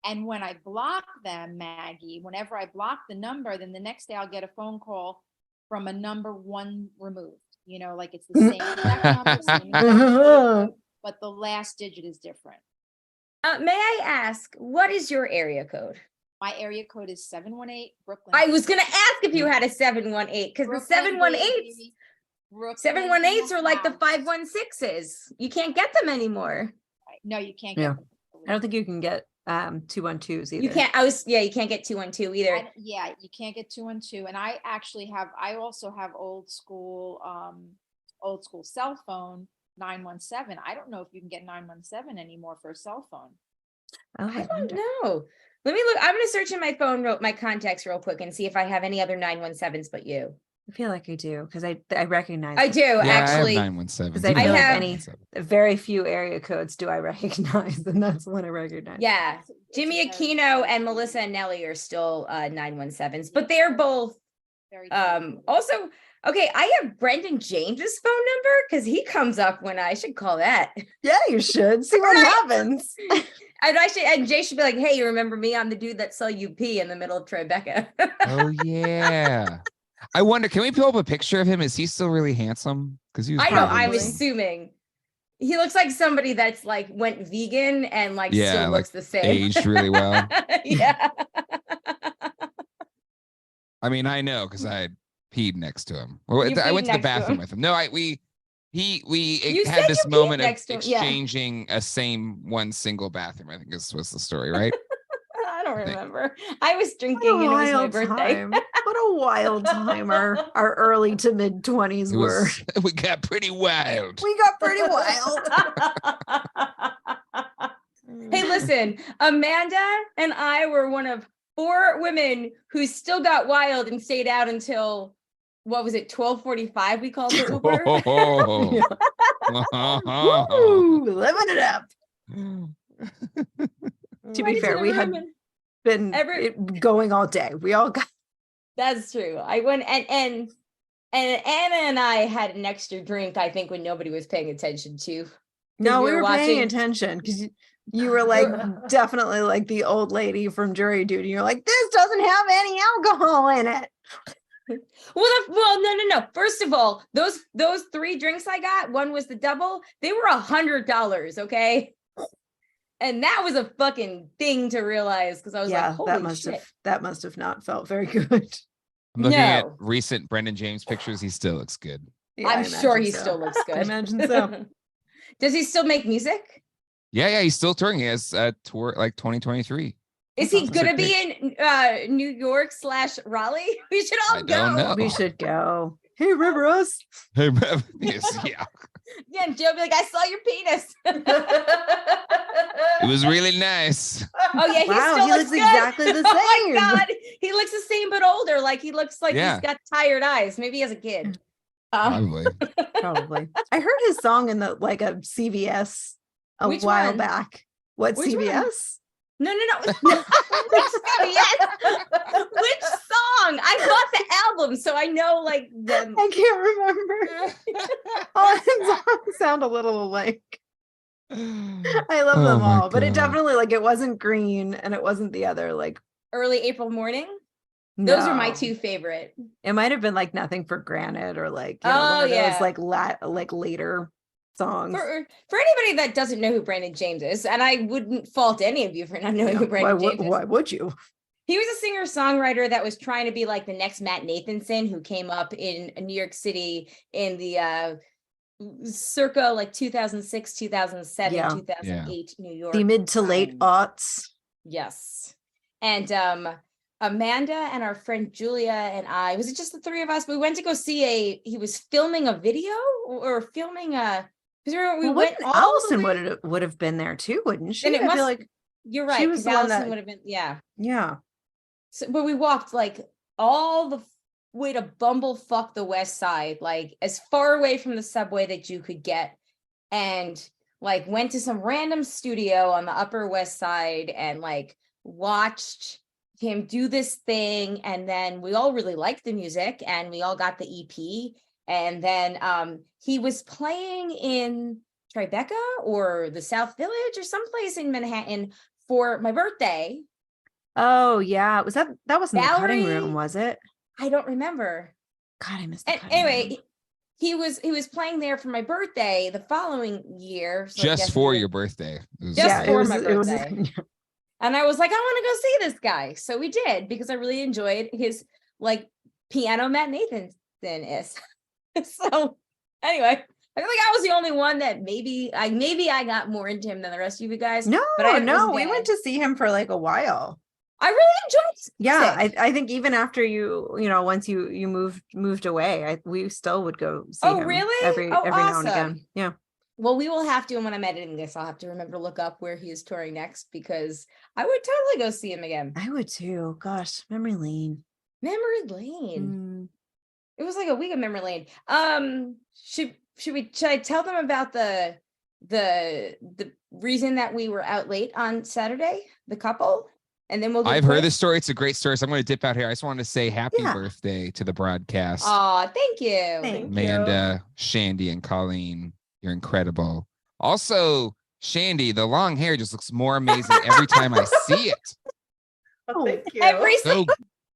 And when I block them, Maggie, whenever I block the number, then the next day I'll get a phone call from a number one removed. You know, like it's the same exact number, same exact number, but the last digit is different. May I ask, what is your area code? My area code is 718 Brooklyn. I was gonna ask if you had a 718 because the Brooklyn, 718s, baby. Brooklyn in 718s the are like the house. 516s. You can't get them anymore. No, you can't Yeah. get them. I don't think you can get 212s either. You can't. You can't get 212 either. Yeah, you can't get 212. And I also have old school cell phone 917. I don't know if you can get 917 anymore for a cell phone. Oh, I don't wonder. know. Let me look. I'm gonna search in my phone, my contacts real quick and see if I have any other 917s but you. I feel like I do because I recognize. I them. do Yeah, actually. I have 917. Because I feel like have- any very few area codes do I recognize, and that's one I recognize. Yeah. It's Jimmy a very- Aquino and Melissa and Nelly are still 917s, but they're both very also okay. I have Brendan James's phone number because he comes up when I should call that. Yeah, you should see what Right. happens. And Jay should be like, hey, you remember me? I'm the dude that sell you pee in the middle of Tribeca. Oh yeah. I wonder, can we pull up a picture of him? Is he still really handsome? Because he was I know, I'm Probably. assuming. He looks like somebody that's like went vegan and like Yeah, still like, looks the same. aged really well. Yeah. I mean, I know because I peed next to him. Well, You I peed went to the next to bathroom him. with him. No, we You had said this you peed moment of next to him, yeah. exchanging a one single bathroom. I think this was the story, right? I don't think. remember. I was What a drinking and it was my wild birthday. time. What a wild time our early to mid 20s It were. was, we got pretty wild. We got pretty wild. Hey, listen, Amanda and I were one of 4 women who still got wild and stayed out until, what was it, 12:45 we called the Uber? Woo, living it up. To be Right fair, the we had room and- been going all day. We all got That's true. I went and Anna and I had an extra drink, I think, when nobody was paying attention to. no, we we were were paying watching- attention because you were like definitely like the old lady from jury duty. You're like, this doesn't have any alcohol in it. Well, no. First of all, those 3 drinks I got, one was the double, they were $100, okay? And that was a fucking thing to realize because I was like, holy shit. That must have not felt very good. I'm looking at No. recent Brendan James pictures. He still looks good. Yeah, I'm I sure imagine he so. still looks good. I imagine so. Does he still make music? Yeah, he's still touring. He has a tour like 2023. Is That's he awesome. gonna be in New York / Raleigh? We should all I go. don't know. We should go. Hey, River Us. Hey, yes, yeah. Yeah, and Joe be like, I saw your penis. It was really nice. Oh yeah, he Wow, still he looks looks good. exactly the Oh same. my god, he looks the same but older. Like he looks like Yeah. he's got tired eyes. Maybe he has a kid. Probably. Probably. I heard his song in the like a CVS a Which while one? back. What Which one? CVS? No. Yes. Which song? I bought the album, so I know like the. I can't remember. All his songs sound a little alike. I love Oh them my all, but it God. definitely like it wasn't Green and it wasn't the other like. Early April Morning. Those are my no. 2 favorite. It might have been like Nothing for Granted or like one Oh, of yeah. those like later songs. For anybody that doesn't know who Brandon James is, and I wouldn't fault any of you for not knowing Yeah, who Brandon James is. why would you? He was a singer-songwriter that was trying to be like the next Matt Nathanson, who came up in New York City in the circa like 2006, 2007, Yeah. 2008 New York. The mid to late aughts. Yes. And Amanda and our friend Julia and I, was it just the 3 of us? We went to go see he was filming a video or filming a Because remember, we Well, went wouldn't all Allison the way. would have been there too, wouldn't she? Then it I must, feel like you're she right, was because the one Allison that, would have been, yeah. yeah. So, but we walked like all the way to bumblefuck the west side, like as far away from the subway that you could get, and like went to some random studio on the upper west side and like watched him do this thing. And then we all really liked the music and we all got the EP. And then he was playing in Tribeca or the South Village or someplace in Manhattan for my birthday. Oh yeah, was that wasn't the cutting Valerie- room, was it? I don't remember. God, I missed the And cutting anyway, room. he was playing there for my birthday the following year. So I Just guess for we- your birthday. It was- Just for my it was birthday. And I was like, I want to go see this guy. So we did, because I really enjoyed his like piano Matt Nathan is. So anyway, I feel like I was the only one that maybe I got more into him than the rest of you guys. No, but I no, wasn't we bad. went to see him for like a while. I really enjoyed his Yeah, music. I think even after you know, once you moved away, we still would go see Oh, him really? every Oh, now and again. awesome. Yeah. Well, we will have to, and when I'm editing this, I'll have to remember to look up where he is touring next, because I would totally go see him again. I would too. Gosh, memory lane. Memory Lane. Mm. It was like a week of Memory Lane. Should I tell them about the reason that we were out late on Saturday, the couple? And then we'll do I've a heard quiz? this story. It's a great story. So I'm going to dip out here. I just wanted to say happy Yeah. birthday to the broadcast. Aw, thank you. Thank Amanda, Shandy, and Colleen. You're incredible. Also, Shandy, the long hair just looks more amazing every time I see it. Oh, Thank you. Every So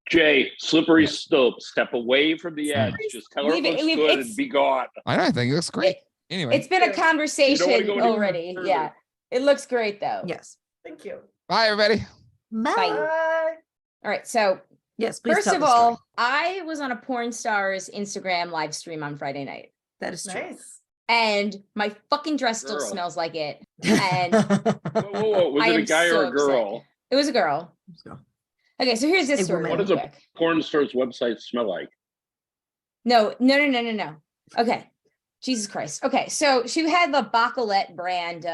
Jay, slippery slope. Step away from the edge. Just tell her it looks good it's- and be gone. I don't think it looks great. Anyway, It's been a conversation go anywhere already. further. Yeah, it looks great though. Yes. Thank you. bye everybody. Bye. Bye. All right, so Yes, please first tell of the story. all, I was on a porn star's Instagram live stream on Friday night, That is true. Nice. and my fucking dress still Girl. smells like it. And Whoa. Was I it a am guy so or a upset. girl? It was a girl. Let's go. Okay, so here's this A story. woman. What real does a quick. porn star's website smell like? No. Okay. Jesus Christ. Okay, so she had the Bacolette brand.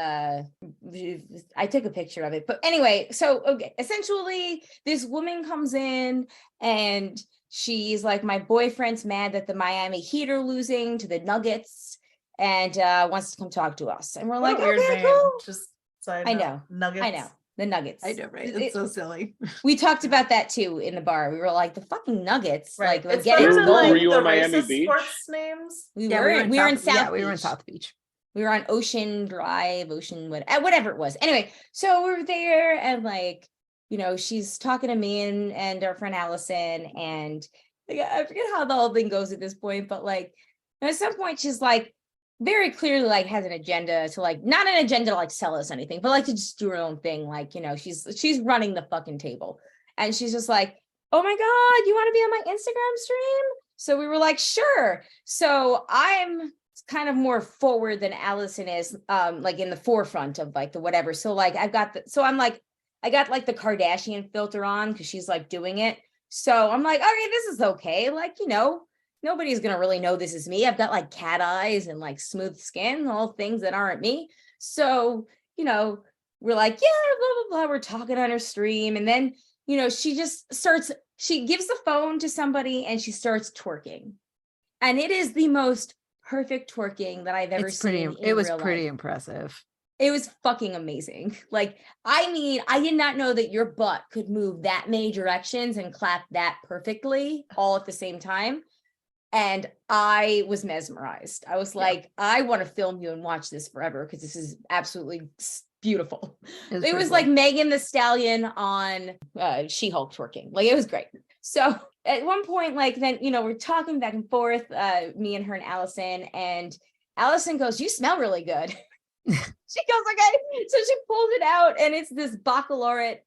I took a picture of it, but anyway, so okay, essentially, this woman comes in and she's like, "My boyfriend's mad that the Miami Heat are losing to the Nuggets, and wants to come talk to us." And we're What like, a weird "Okay, name. cool." Just so I know. Nuggets. I know the Nuggets. I know, right? It- It's so silly. we talked about that too in the bar. We were like, the fucking Nuggets, Right. like It's get better it. than Were like you the on Miami racist Beach? sports names. We were in South Yeah, we were in Beach. South Beach. We were on Ocean Drive, whatever it was. Anyway, so we were there and like, you know, she's talking to me and our friend Allison, and like, I forget how the whole thing goes at this point, but like at some point she's like very clearly like has an agenda to like, not an agenda to like sell us anything, but like to just do her own thing. Like, you know, she's running the fucking table. And she's just like, "Oh my God, you want to be on my Instagram stream?" So we were like, sure. So I'm kind of more forward than Allison is, like in the forefront of like the whatever. So like I got like the Kardashian filter on because she's like doing it. So I'm like, okay, this is okay. Like, you know, nobody's gonna really know this is me. I've got like cat eyes and like smooth skin, all things that aren't me. So, you know, we're like, yeah, blah, blah, blah. We're talking on her stream. And then, you know, she gives the phone to somebody and she starts twerking. And it is the most perfect twerking that I've ever It's pretty. seen. It was real pretty life. impressive. It was fucking amazing. Like, I mean, I did not know that your butt could move that many directions and clap that perfectly all at the same time. And I was mesmerized. I was like, I want to film you and watch this forever because this is absolutely beautiful. It pretty was cool. like Megan the Stallion on She-Hulk twerking. Like, it was great. So at one point, like, then, you know, we're talking back and forth, me and her and Allison goes, "You smell really good." She goes, "Okay." So she pulls it out and it's this baccalaureate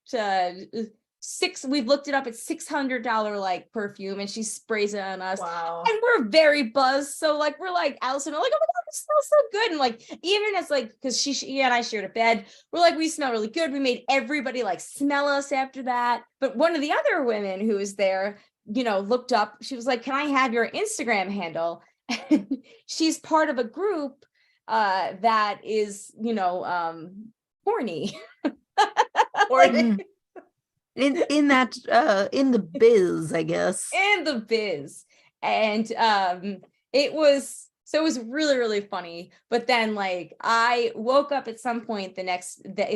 we've looked it up, it's $600 like perfume, and she sprays it on us. Wow. And we're very buzzed. So like we're like, Allison, we're like, "Oh my God, this smells so good." And like, even as like, because she and I shared a bed, we're like, we smell really good. We made everybody like smell us after that. But one of the other women who was there, you know, looked up, she was like, "Can I have your Instagram handle?" And she's part of a group that is, horny. Or in the biz, I guess. In the biz. And it was really, really funny. But then like I woke up at some point in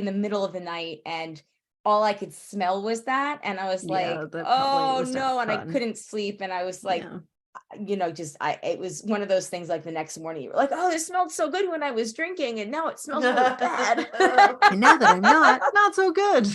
the middle of the night, and all I could smell was that. And I was like, oh no, and I couldn't sleep. And I was like, it was one of those things like the next morning, you were like, oh, this smelled so good when I was drinking, and now it smells really bad. And now that I'm not so good.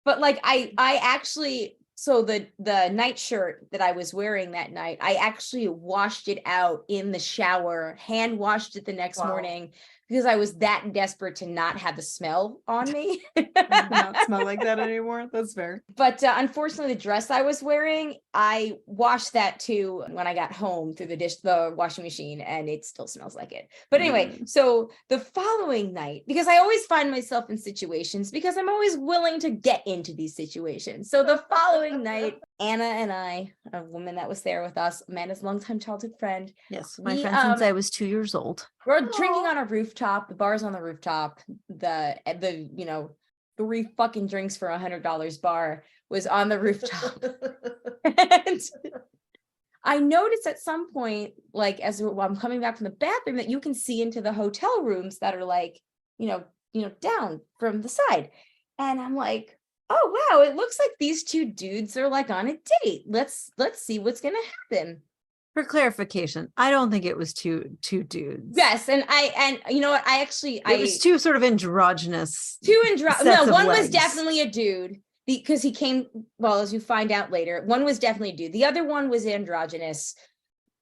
But like I actually, so the night shirt that I was wearing that night, I actually washed it out in the shower, hand washed it the next morning, because I was that desperate to not have the smell on me. Not smell like that anymore. That's fair. But unfortunately, the dress I was wearing, I washed that too when I got home through the washing machine, and it still smells like it. But anyway, so the following night, because I always find myself in situations, because I'm always willing to get into these situations. So the following night, Anna and I, a woman that was there with us, Amanda's longtime childhood friend. Yes, my friend since I was 2 years old. We're drinking on a rooftop. The bar's on the rooftop. The 3 fucking drinks for $100 bar was on the rooftop. And I noticed at some point, like as I'm coming back from the bathroom, that you can see into the hotel rooms that are like, down from the side. And I'm like, oh wow, it looks like these 2 dudes are like on a date. Let's see what's gonna happen. For clarification, I don't think it was two dudes. Yes, and you know what? It was 2 sort of androgynous. No, one was definitely a dude because he came. Well, as you find out later, one was definitely a dude. The other one was androgynous.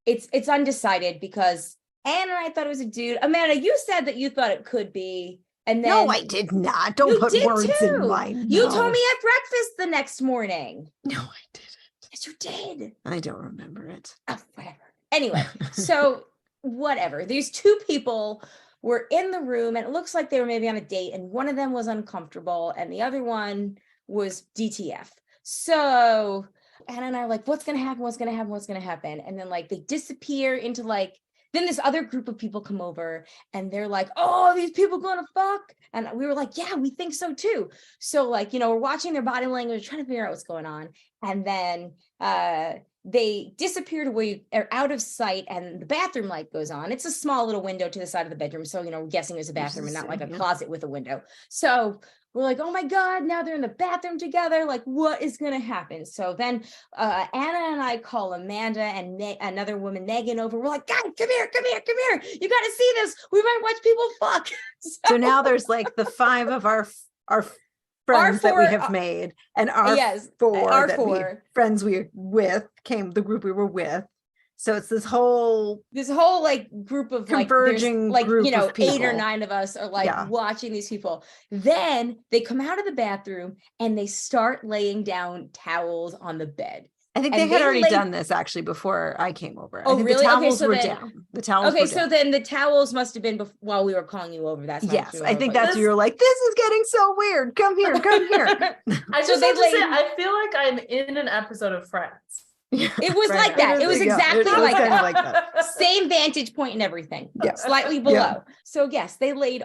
It's undecided because Anne and I thought it was a dude. Amanda, you said that you thought it could be. And then, no, I did not. Don't put words in my mouth. You told me at breakfast the next morning. No, I didn't. Yes, you did. I don't remember it. Oh, whatever. Anyway, so whatever. These 2 people were in the room, and it looks like they were maybe on a date, and one of them was uncomfortable, and the other one was DTF. So Anna and I are like, what's gonna happen? What's gonna happen? What's gonna happen? And then like they disappear into like. Then this other group of people come over, and they're like, oh, these people gonna fuck. And we were like, yeah, we think so too. So like, we're watching their body language, trying to figure out what's going on. And then they disappear to where you are out of sight, and the bathroom light goes on. It's a small little window to the side of the bedroom. So, we're guessing it was a bathroom and not like a closet with a window. So we're like, oh my God, now they're in the bathroom together. Like, what is going to happen? So then Anna and I call Amanda and another woman, Megan, over. We're like, God, come here. You got to see this. We might watch people fuck. So now there's like the 5 of our friends that we have made, and our 4 friends we with the group we were with. So it's this whole like group of converging like group of people. 8 or 9 of us are like watching these people. Then they come out of the bathroom and they start laying down towels on the bed. I think they had already done this actually before I came over. Oh, really? The towels were down. The towels were so down. Then the towels must have been while we were calling you over. That's yes. I think that's you're like, this is getting so weird. Come here. I just have to say, I feel like I'm in an episode of Friends. It was like that. It was exactly like that. Same vantage point and everything. Yeah. Slightly below. Yeah. So yes, they laid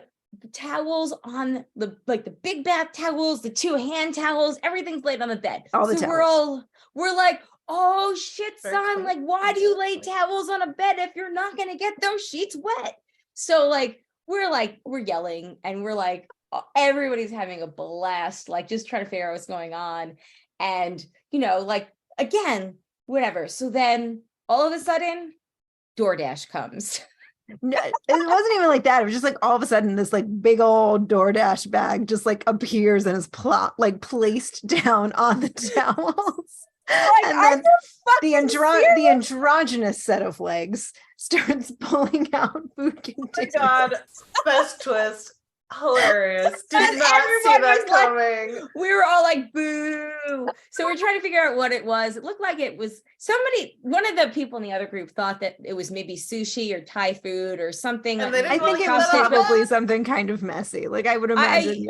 towels on the big bath towels, the 2 hand towels, everything's laid on the bed. All the towels. We're like, oh shit, son, like why do you lay towels on a bed if you're not gonna get those sheets wet? So we're yelling, and we're like, everybody's having a blast, like just trying to figure out what's going on. And again, whatever. So then all of a sudden, DoorDash comes. No, it wasn't even like that. It was just like all of a sudden this like big old DoorDash bag just like appears and is placed down on the towels. Like, and then the androgynous set of legs starts pulling out food containers. Oh my God, best twist. Hilarious. Did not see that coming. Like, we were all like, boo. So we're trying to figure out what it was. It looked like it was one of the people in the other group thought that it was maybe sushi or Thai food or something. I think it was probably something kind of messy. Like I would imagine,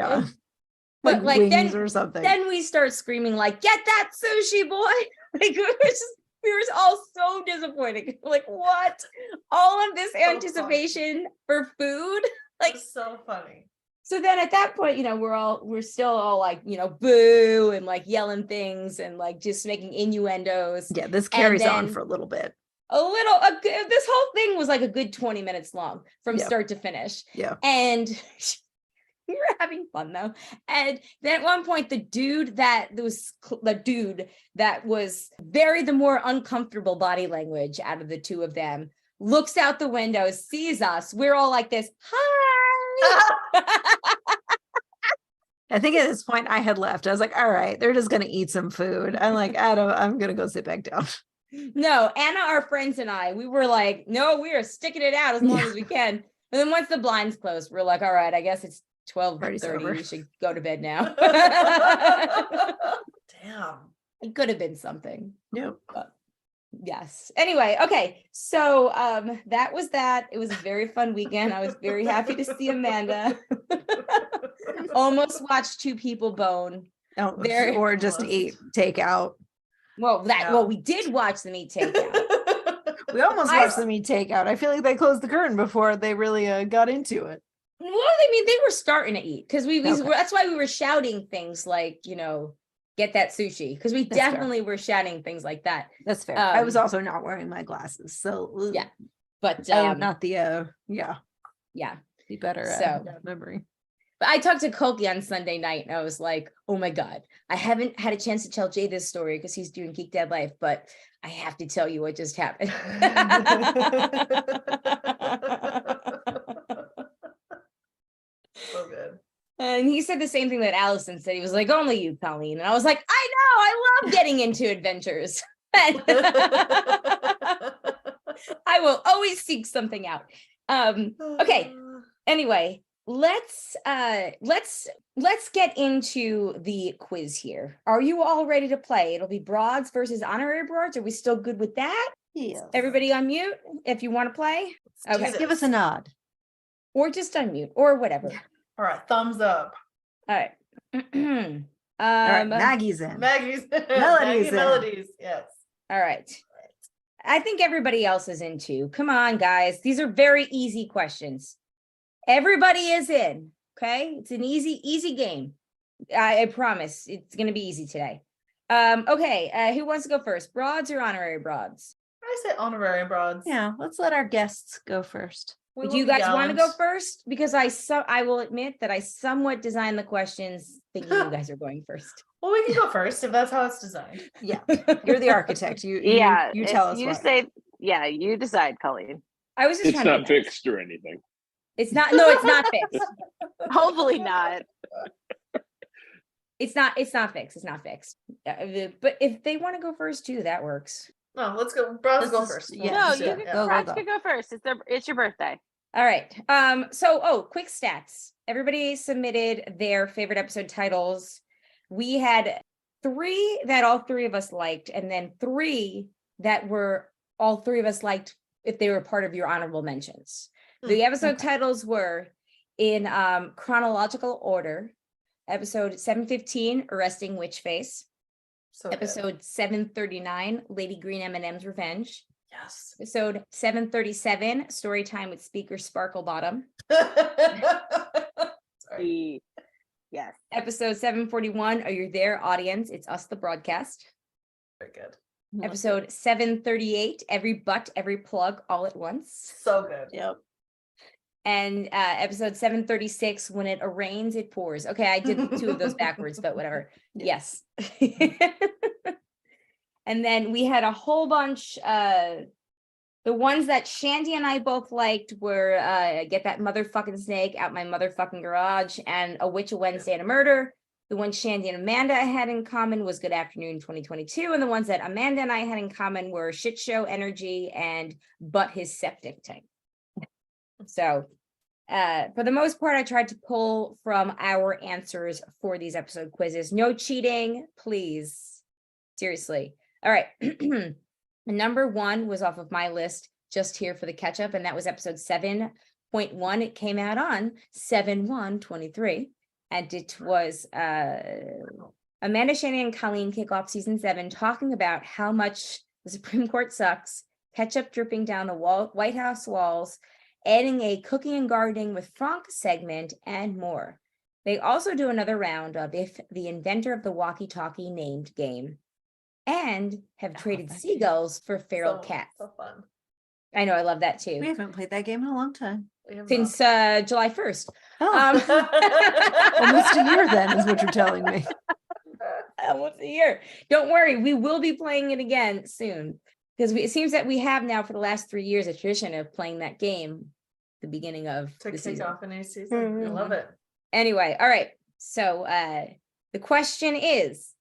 But like wings then, or something. Then we start screaming like, get that sushi, boy. Like We were all so disappointed. Like, what? All of this anticipation for food? Like, so funny. So then at that point, we're still all like, boo and like yelling things and like just making innuendos. Yeah, this carries on for a little bit. This whole thing was like a good 20 minutes long from start to finish. Yeah. And we were having fun though. And then at one point, the dude that was the more uncomfortable body language out of the two of them looks out the window, sees us. We're all like this, hi. I think at this point I had left. I was like, all right, they're just gonna eat some food. I'm like, I'm gonna go sit back down. No, Anna, our friends, and I, we were like, no, we are sticking it out as long as we can. And then once the blinds closed, we're like, all right, I guess it's 12:30. We should go to bed now. Damn. It could have been something. Yep. But yes. Anyway, okay. So that was that. It was a very fun weekend. I was very happy to see Amanda. Almost watched two people bone. Or just eat takeout. Well, we did watch them eat takeout. We almost watched them eat takeout. I feel like they closed the curtain before they really got into it. Well, I mean, they were starting to eat because that's why we were shouting things like, get that sushi, because we definitely were shouting things like that. That's fair. I was also not wearing my glasses, so yeah. But I am not the be better memory. But I talked to Koki on Sunday night and I was like, oh my God, I haven't had a chance to tell Jay this story because he's doing Geek Dad Life, but I have to tell you what just happened. So good. And he said the same thing that Allison said. He was like, only you, Colleen. And I was like, I know, I love getting into adventures. I will always seek something out. Okay. Anyway, let's get into the quiz here. Are you all ready to play? It'll be broads versus honorary broads. Are we still good with that? Yeah. Everybody unmute if you want to play. Okay. Just give us a nod. Or just unmute or whatever. All right, thumbs up. All right. All right, Maggie's in. Melody's in. Melodies, yes. All right. I think everybody else is in too. Come on, guys. These are very easy questions. Everybody is in. Okay. It's an easy game. I promise it's going to be easy today. Okay. Who wants to go first? Broads or honorary broads? I say honorary broads. Yeah. Let's let our guests go first. Do you guys want to go first? Because I will admit that I somewhat designed the questions thinking you guys are going first. Well, we can go first if that's how it's designed. Yeah. You're the architect. You tell us. You decide, Colleen. I was just It's not fixed or anything. It's not fixed. Hopefully not. It's not fixed. It's not fixed. But if they want to go first too, that works. No, let's go. Broads go first. No, you can go first. It's your birthday. All right. Quick stats. Everybody submitted their favorite episode titles. We had 3 that all 3 of us liked, and then 3 that were all 3 of us liked if they were part of your honorable mentions. The episode titles were in chronological order. Episode 715, Arresting Witch Face. Episode 739, Lady Green M&M's Revenge. Yes. Episode 737, Story Time with Speaker Sparkle Bottom. Sorry. Yes. Episode 741, Are You There, Audience? It's Us, the Broadcast. Very good. Episode 738, Every Butt, Every Plug, All at Once. So good. Yep. And episode 736, When It Rains, It Pours. Okay, I did 2 of those backwards, but whatever. Yes. And then we had a whole bunch. The ones that Shandy and I both liked were Get That Motherfucking Snake Out My Motherfucking Garage and A Witch, A Wednesday, and a Murder. The one Shandy and Amanda had in common was Good Afternoon 2022. And the ones that Amanda and I had in common were Shit Show Energy and But His Septic Tank. So for the most part, I tried to pull from our answers for these episode quizzes. No cheating, please. Seriously. All right. Number 1 was off of my list, just here for the catch up, and that was episode 7.1. It came out on 7/1/23, and it was Amanda, Shandy, and Colleen kick off season 7, talking about how much The Supreme Court sucks. Ketchup dripping down the White House walls. Adding a cooking and gardening with Frank segment, and more. They also do another round of If the Inventor of the Walkie-Talkie Named game, and have traded seagulls for feral cats. So fun. I know, I love that too. We haven't played that game in a long time. Since July 1st. Almost a year then is what you're telling me. Almost a year. Don't worry, we will be playing it again soon. Because it seems that we have now for the last 3 years a tradition of playing that game the beginning of to the kick season. off a new season. I love it. Anyway, all right. So the question is,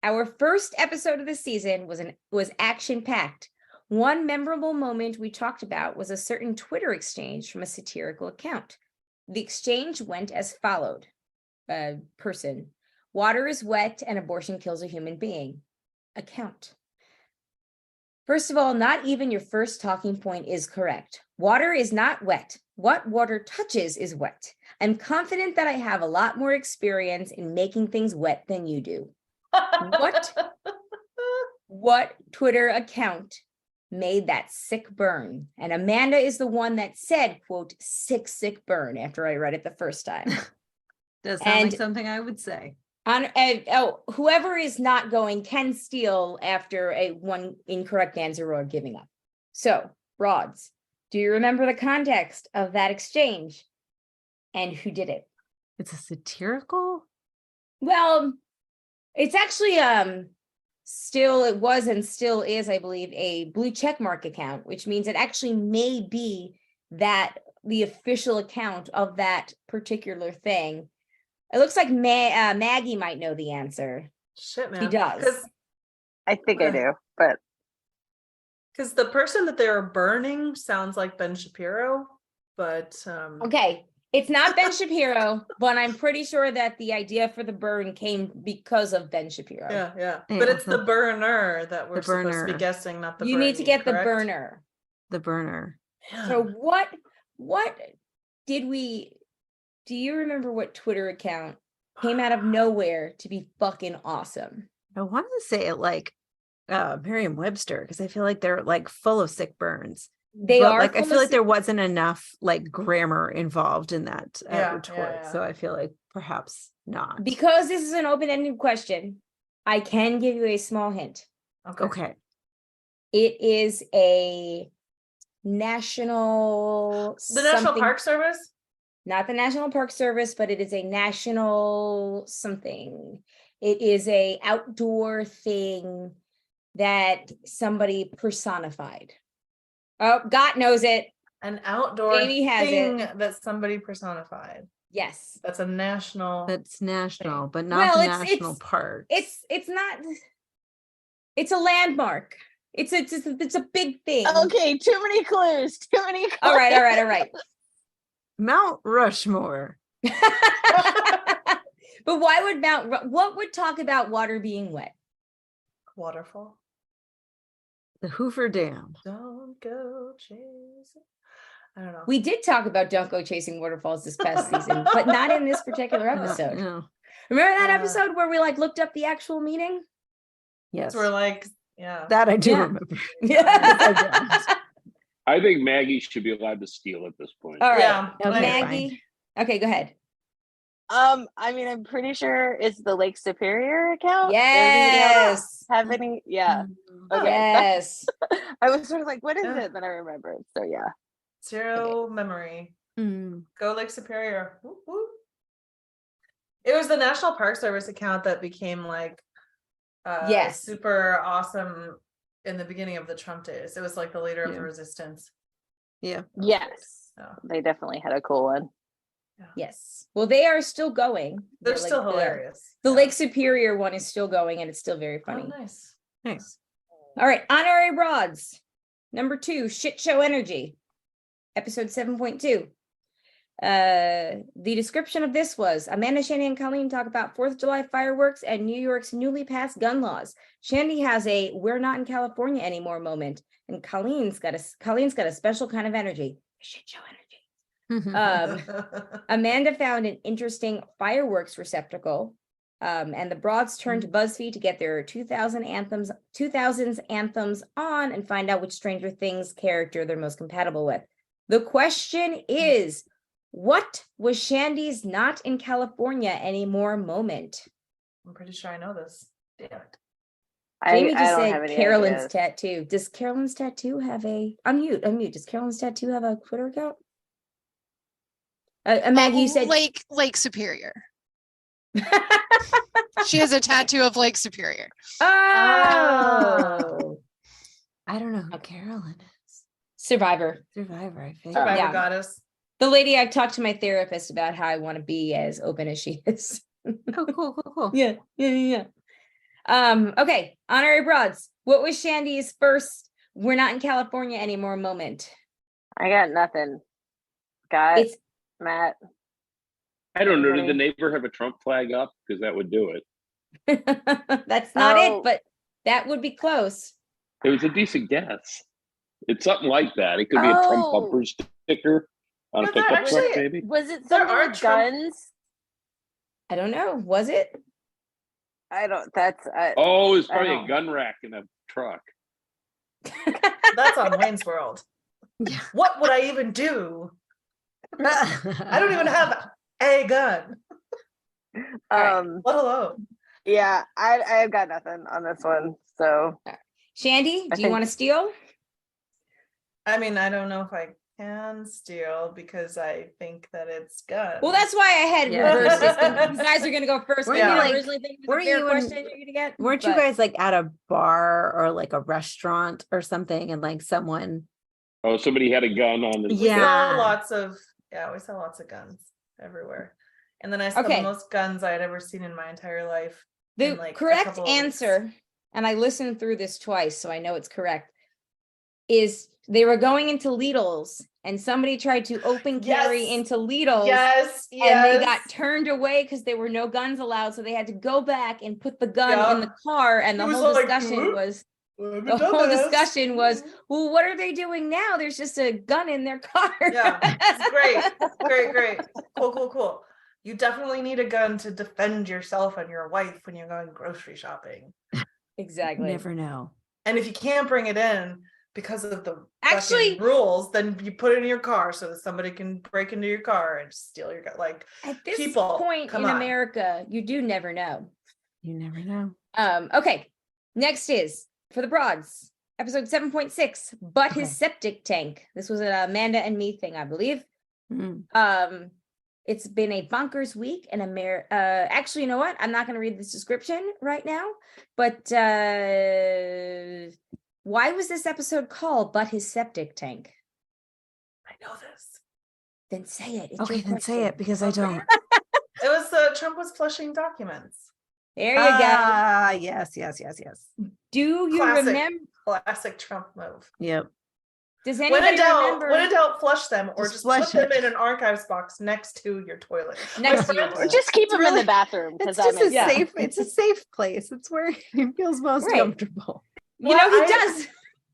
our first episode of the season was action-packed. One memorable moment we talked about was a certain Twitter exchange from a satirical account. The exchange went as followed. Person: water is wet and abortion kills a human being. Account: first of all, not even your first talking point is correct. Water is not wet. What water touches is wet. I'm confident that I have a lot more experience in making things wet than you do. What Twitter account made that sick burn? And Amanda is the one that said, quote, sick burn, after I read it the first time. Does sound like something I would say. Whoever is not going can steal after one incorrect answer or giving up. So, Broads, do you remember the context of that exchange and who did it? It's a satirical? Well, it's actually it was and still is, I believe, a blue checkmark account, which means it actually may be that the official account of that particular thing. It looks like Maggie might know the answer. Shit, man. She does. I think I do, but because the person that they were burning sounds like Ben Shapiro, but okay, it's not Ben Shapiro, but I'm pretty sure that the idea for the burn came because of Ben Shapiro. Yeah. But it's the burner that we're supposed to be guessing, not the You burning, need to get correct? the burner. The burner. Yeah. So what do you remember what Twitter account came out of nowhere to be fucking awesome? I wanted to say it like Merriam-Webster, because I feel like they're like full of sick burns. They are like, I feel like there wasn't enough like grammar involved in that retort. Yeah. So I feel like perhaps not. Because this is an open-ended question, I can give you a small hint. Okay. It is a national... The National Park Service? Not the National Park Service, but it is a national something. It is a outdoor thing that somebody personified. Oh, Gott knows it. An outdoor Jamie has thing that somebody personified. Yes. That's a national. That's national, but not the national park. It's not. It's a landmark. It's a big thing. Okay, too many clues. All right. Mount Rushmore. But why would what would talk about water being wet? Waterfall. The Hoover Dam. Don't go chasing. I don't know. We did talk about Don't Go Chasing Waterfalls this past season, but not in this particular episode. No. Remember that episode where we like looked up the actual meaning? Yes. We're like, yeah. That I do remember. Yeah. I think Maggie should be allowed to steal at this point. All right. Yeah. Okay, Maggie. Okay, go ahead. I mean, I'm pretty sure it's the Lake Superior account. Yes. Have any? Yeah. Okay. Yes. I was sort of like, what is it? Then I remembered. So yeah. Zero memory. Mm. Go Lake Superior. Whoop, whoop. It was the National Park Service account that became like Yes. super awesome in the beginning of the Trump days. It was like the leader of the resistance. Yeah. Yes. Oh. They definitely had a cool one. Yes. Well, they are still going. They're like still hilarious. The Lake Superior one is still going, and it's still very funny. Oh, nice. Nice. All right. Honorary Broads. Number 2, Shit Show Energy. Episode 7.2. The description of this was Amanda, Shandy, and Colleen talk about 4th of July fireworks and New York's newly passed gun laws. Shandy has a "we're not in California anymore" moment, and Colleen's got a special kind of energy. Shit show energy. Amanda found an interesting fireworks receptacle. And the broads turned to BuzzFeed to get their 2000s anthems on and find out which Stranger Things character they're most compatible with. The question is, what was Shandy's not in California anymore moment? I'm pretty sure I know this. Damn it. Jamie I just don't said have any Carolyn's ideas. tattoo. Does Carolyn's tattoo have a unmute? Does Carolyn's tattoo have a Twitter account? Maggie, you said Lake Superior. She has a tattoo of Lake Superior. Oh, I don't know who Carolyn is. Survivor. Survivor, I think. Survivor Yeah. goddess. The lady I talked to my therapist about how I want to be as open as she is. Oh, cool. Yeah. Okay, honorary broads. What was Shandy's first "we're not in California anymore" moment? I got nothing. Got It's Matt. I don't know. Did the Anybody? neighbor have a Trump flag up? Because that would do it. that's not Oh. it, but that would be close. It was a decent guess. It's something like that. It could be a Trump Oh. bumper sticker on a No, that pickup truck, actually- maybe. Was it There something are with Trump- guns? I don't know. Was it? I don't. That's. Oh, it's I probably a don't- gun rack in a truck. That's on Wayne's World. Yeah. What would I even do? I don't even have a gun, right. let alone. Yeah, I've got nothing on this one. So Shandy, I do you think- want to steal? I mean, I don't know if I can steal because I think that it's guns. Well, that's why I had Yeah. reversed this. You guys are gonna go first. Weren't Maybe you, I like- originally think it was weren't a fair you in- question you're gonna get. Weren't you but- guys like at a bar or like a restaurant or something and like someone? Oh, somebody had a gun on his. We Yeah. saw lots of guns everywhere. And then I saw Okay. the most guns I had ever seen in my entire life. The in, like, a correct couple of weeks. answer, and I listened through this twice, so I know it's correct, is they were going into Lidl's and somebody tried to open carry Yes. into Lidl's. Yes, And they got turned away because there were no guns allowed. So they had to go back and put the gun in the car. And the He was whole like, discussion "Huh? was, The the whole discussion was, well, what are they doing now? There's just a gun in their car. Yeah, it's great. Cool. You definitely need a gun to defend yourself and your wife when you're going grocery shopping. Exactly. Never know. And if you can't bring it in because of the Actually- fucking rules, then you put it in your car so that somebody can break into your car and steal your gun. Like, At this people, point come in on. America, you do never know. You never know. Okay. Next is for the broads, episode 7.6, but Okay. his septic tank. This was an Amanda and me thing, I believe. Mm. It's been a bonkers week in actually, you know what? I'm not going to read this description right now, but why was this episode called But His Septic Tank? I know this. Then say it. It's Okay, your then say question. it because I don't. It was Trump was flushing documents. There you go. Ah, yes. Do you Classic. remember? Classic Trump move. Yep. Does When anybody in remember? doubt, flush them or Just just flush put them it. in an archives box next to your toilet. Next to your friends- toilet. just keep It's them in really- the bathroom because It's I'm just a Yeah. safe. It's a safe place. It's where he feels most Right. comfortable. You Well, know, he I- does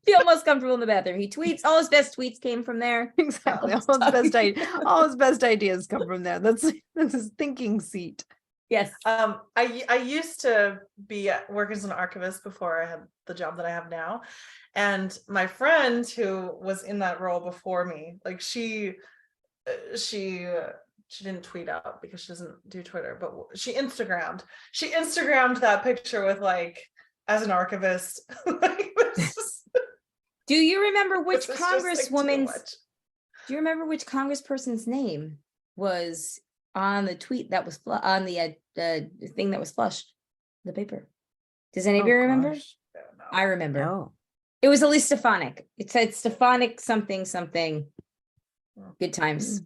feel most comfortable in the bathroom. He tweets. All his best tweets came from there. Exactly. Oh, All his best ideas come from there. That's his thinking seat. Yes. I used to work as an archivist before I had the job that I have now, and my friend who was in that role before me, like she didn't tweet out because she doesn't do Twitter, but she Instagrammed that picture with like as an archivist. Like, it's just- Do you remember which this is just, like, too congresswoman's? much. Do you remember which congressperson's name was on the tweet that was on the thing that was flushed, the paper? Does anybody remember? gosh. I remember. No. It was at least Stefanik. It said Stefanik something something. Good times.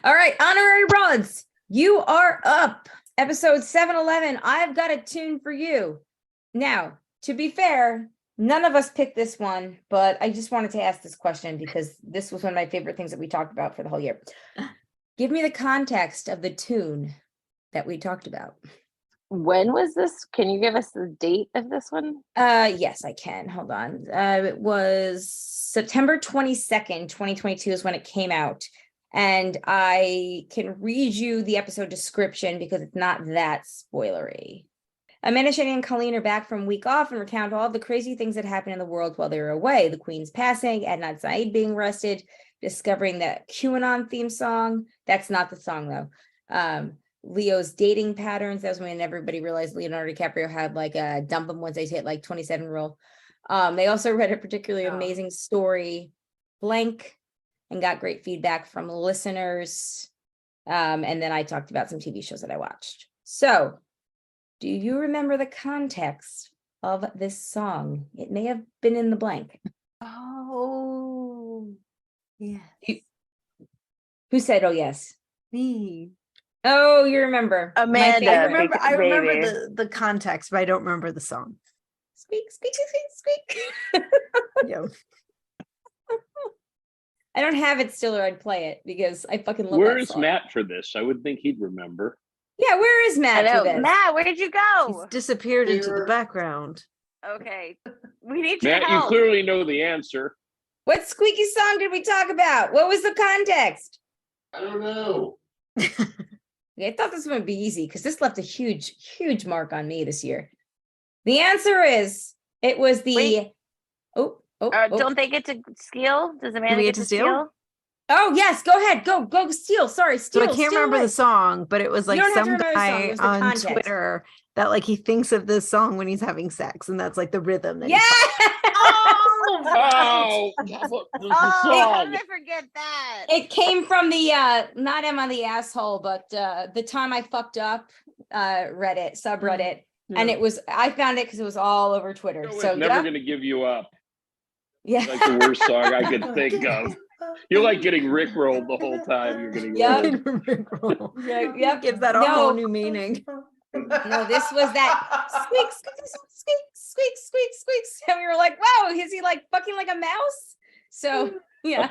All right, honorary broads, you are up. Episode 711. I've got a tune for you. Now, to be fair, none of us picked this one, but I just wanted to ask this question because this was one of my favorite things that we talked about for the whole year. Give me the context of the tune that we talked about. When was this? Can you give us the date of this one? Yes, I can. Hold on. It was September 22nd, 2022 is when it came out. And I can read you the episode description because it's not that spoilery. Amanda, Shandy, and Colleen are back from week off and recount all the crazy things that happened in the world while they were away. The Queen's passing, Adnan Syed being arrested, discovering the QAnon theme song. That's not the song though. Leo's dating patterns. That was when everybody realized Leonardo DiCaprio had like a dump him once they hit like 27 rule. They also read a particularly amazing story, Blank, and got great feedback from listeners. And then I talked about some TV shows that I watched. So, do you remember the context of this song? It may have been in the blank. Oh, yes. Who said, oh, yes? Me. Oh, you remember. Amanda. I remember the context, but I don't remember the song. Squeak, squeak, squeak, squeak. Yeah. I don't have it still, or I'd play it because I fucking love Where that is song. Matt for this? I would think he'd remember. Yeah, where is Matt for this? Matt, where did you go? He's disappeared into the background. Okay. We need your Matt, you help. clearly know the answer. What squeaky song did we talk about? What was the context? I don't know. I thought this would be easy because this left a huge, huge mark on me this year. The answer is it was the. Wait. Oh. Don't they get to steal? Does Amanda get to steal? Oh yes, go ahead, go steal. Sorry, steal. So I can't remember the song, but it was like don't have to some remember the song, it guy was the on context. Twitter that like he thinks of this song when he's having sex, and that's like the rhythm. That Yeah. Oh, How did I forget that? It came from the not Emma the asshole, but the time I fucked up Reddit subreddit, and it was I found it because it was all over Twitter. So never gonna give you up. Yeah, Like the worst song I could think of. You're like getting rickrolled the whole time. You're getting old. Yep. Gives that a whole new meaning. No, this was that squeak, squeak, squeak, squeak, squeak, squeak. And we were like, wow, is he like fucking like a mouse? So yeah.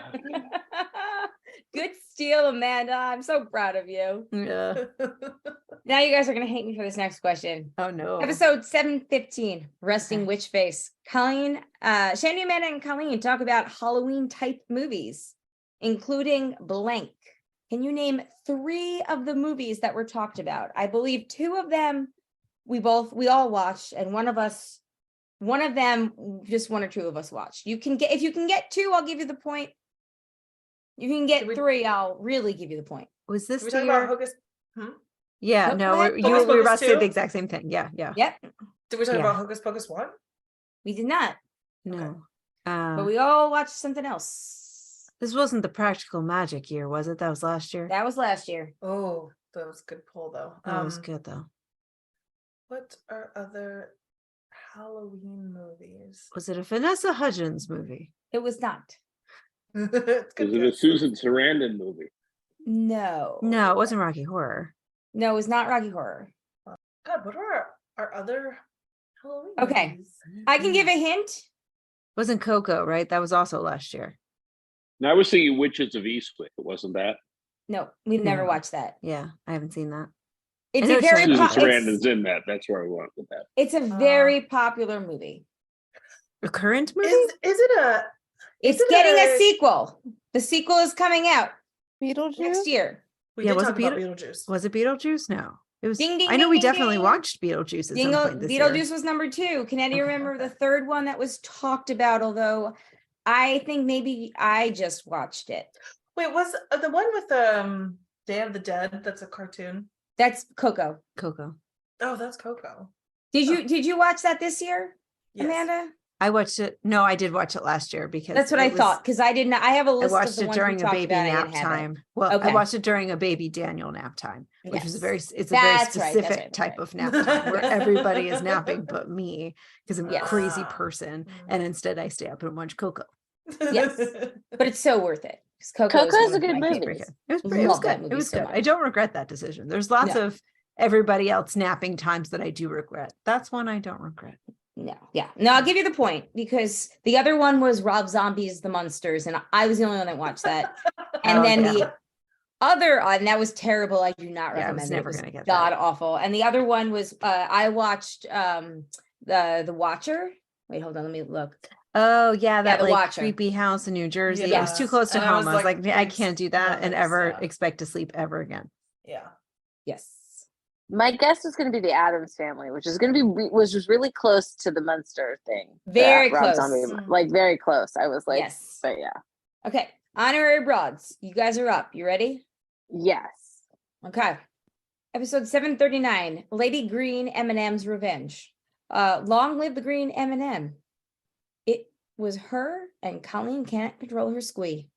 Good steal, Amanda. I'm so proud of you. Yeah. Now you guys are gonna hate me for this next question. Oh no. Episode 715, Resting Witch Face. Colleen, Shandy, Amanda, and Colleen talk about Halloween type movies, including Blank. Can you name 3 of the movies that were talked about? I believe 2 of them we all watched, and one of them just 1 or 2 of us watched. If you can get 2, I'll give you the point. You can get 3, I'll really give you the point. Was this we the talking year? about Hocus? Yeah, no, we were Pocus about to say 2? the exact same thing. Yeah. Yep. Did we talk about Hocus Pocus 1? We did not. No. But we all watched something else. This wasn't the practical magic year, was it? That was last year. That was last year. Oh, that was a good pull though. That was good though. What are other Halloween movies? Was it a Vanessa Hudgens movie? It was not. It's good Is it a Susan Sarandon movie? No. No, it wasn't Rocky Horror. No, it was not Rocky Horror. God, what are our other Halloween Okay. movies? I can give a hint. It wasn't Coco, right? That was also last year. Now I was thinking Witches of Eastwick. It wasn't that. No, we've never No. watched that. Yeah, I haven't seen that. It's know a very Susan Susan Sarandon's in that. That's where I went with that. it's a very popular movie. A current movie? Is it a? It's is it getting a sequel. The sequel is coming out Beetlejuice? next year. We Yeah, did was talk it about Beetlejuice. Was it Beetlejuice? No. It was. Ding, ding, I know ding, we ding, definitely ding. watched Beetlejuice at some point this year. Beetlejuice was number 2. Can any remember the third one that was talked about? Although I think maybe I just watched it. Wait, was the one with Day of the Dead? That's a cartoon. That's Coco. Coco. Oh, that's Coco. Did you watch that this year, Yes. Amanda? I watched it. No, I did watch it last year because That's what it I was- thought because I didn't. I have a I list. watched of the it ones during we a talked baby about, I nap didn't have it. time. Well, I Okay. watched it during a baby Daniel nap time, which is Yes. it's a very That's right, specific that's right, type that's of nap time where everybody is napping but me because I'm Yes. a crazy person, and instead I stay up and watch Coco. Yes. But it's so worth it. 'Cause Coco is Coco's one a of good my movie. favorites. It was Love that good. movie It was so good. much. I don't regret that decision. There's lots No. of everybody else napping times that I do regret. That's one I don't regret. No, yeah. No, I'll give you the point because the other one was Rob Zombie's The Munsters, and I was the only one that watched that. And Oh, then yeah. the other, and that was terrible. I do not Yeah, I recommend was it. never It was gonna get god that. awful. And the other one was I watched the Watcher. Wait, hold on, let me look. Oh yeah, that The like Watcher. creepy house in New Jersey. It was Yeah. too close to And I home. was I was like, like, I please, can't do that no, and thanks, ever yeah. expect to sleep ever again. Yeah. Yes. My guess is going to be the Addams Family, which is going to be which was really close to the Munster thing. Very Rob close. Zombie, like very close. I was like, Yes. but yeah, Okay. Honorary broads. You guys are up. You ready? yes. Okay. Episode 739, Lady Green M&M's Revenge. Long live the green M&M. It was her and Colleen can't control her squee.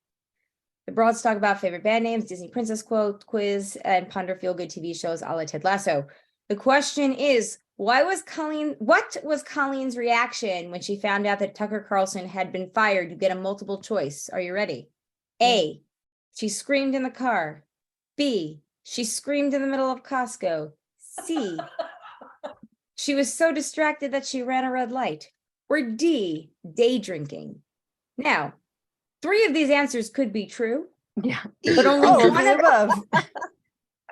The broads talk about favorite band names, Disney princess quote, quiz, and ponder feel-good TV shows a la Ted Lasso. The question is, what was Colleen's reaction when she found out that Tucker Carlson had been fired? You get a multiple choice. Are you ready? A, she screamed in the car. B, she screamed in the middle of Costco. C, she was so distracted that she ran a red light. Or D, day drinking. Now, 3 of these answers could be true. Yeah. But only All of one the of above.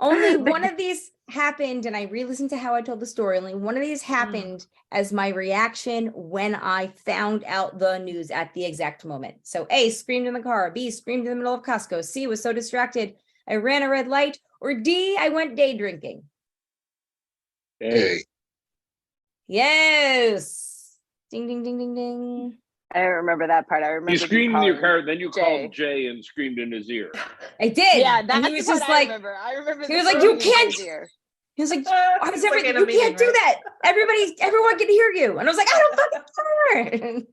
only one of these happened, and I re-listened to how I told the story. Only one of these happened as my reaction when I found out the news at the exact moment. So A, screamed in the car. B, screamed in the middle of Costco. C, was so distracted I ran a red light. Or D, I went day drinking. Hey, Yes. Ding, ding, ding, ding, ding. I don't remember that part. I remember you screamed in your calling car, then you Jay. called Jay and screamed in his ear. I did. Yeah, And that's he was the part just I like, remember. I remember. he the was like, screaming you in can't. Jay's ear. He was like, He's like in a you meeting, can't do right? that. Everyone can hear you. And I was like, I don't fucking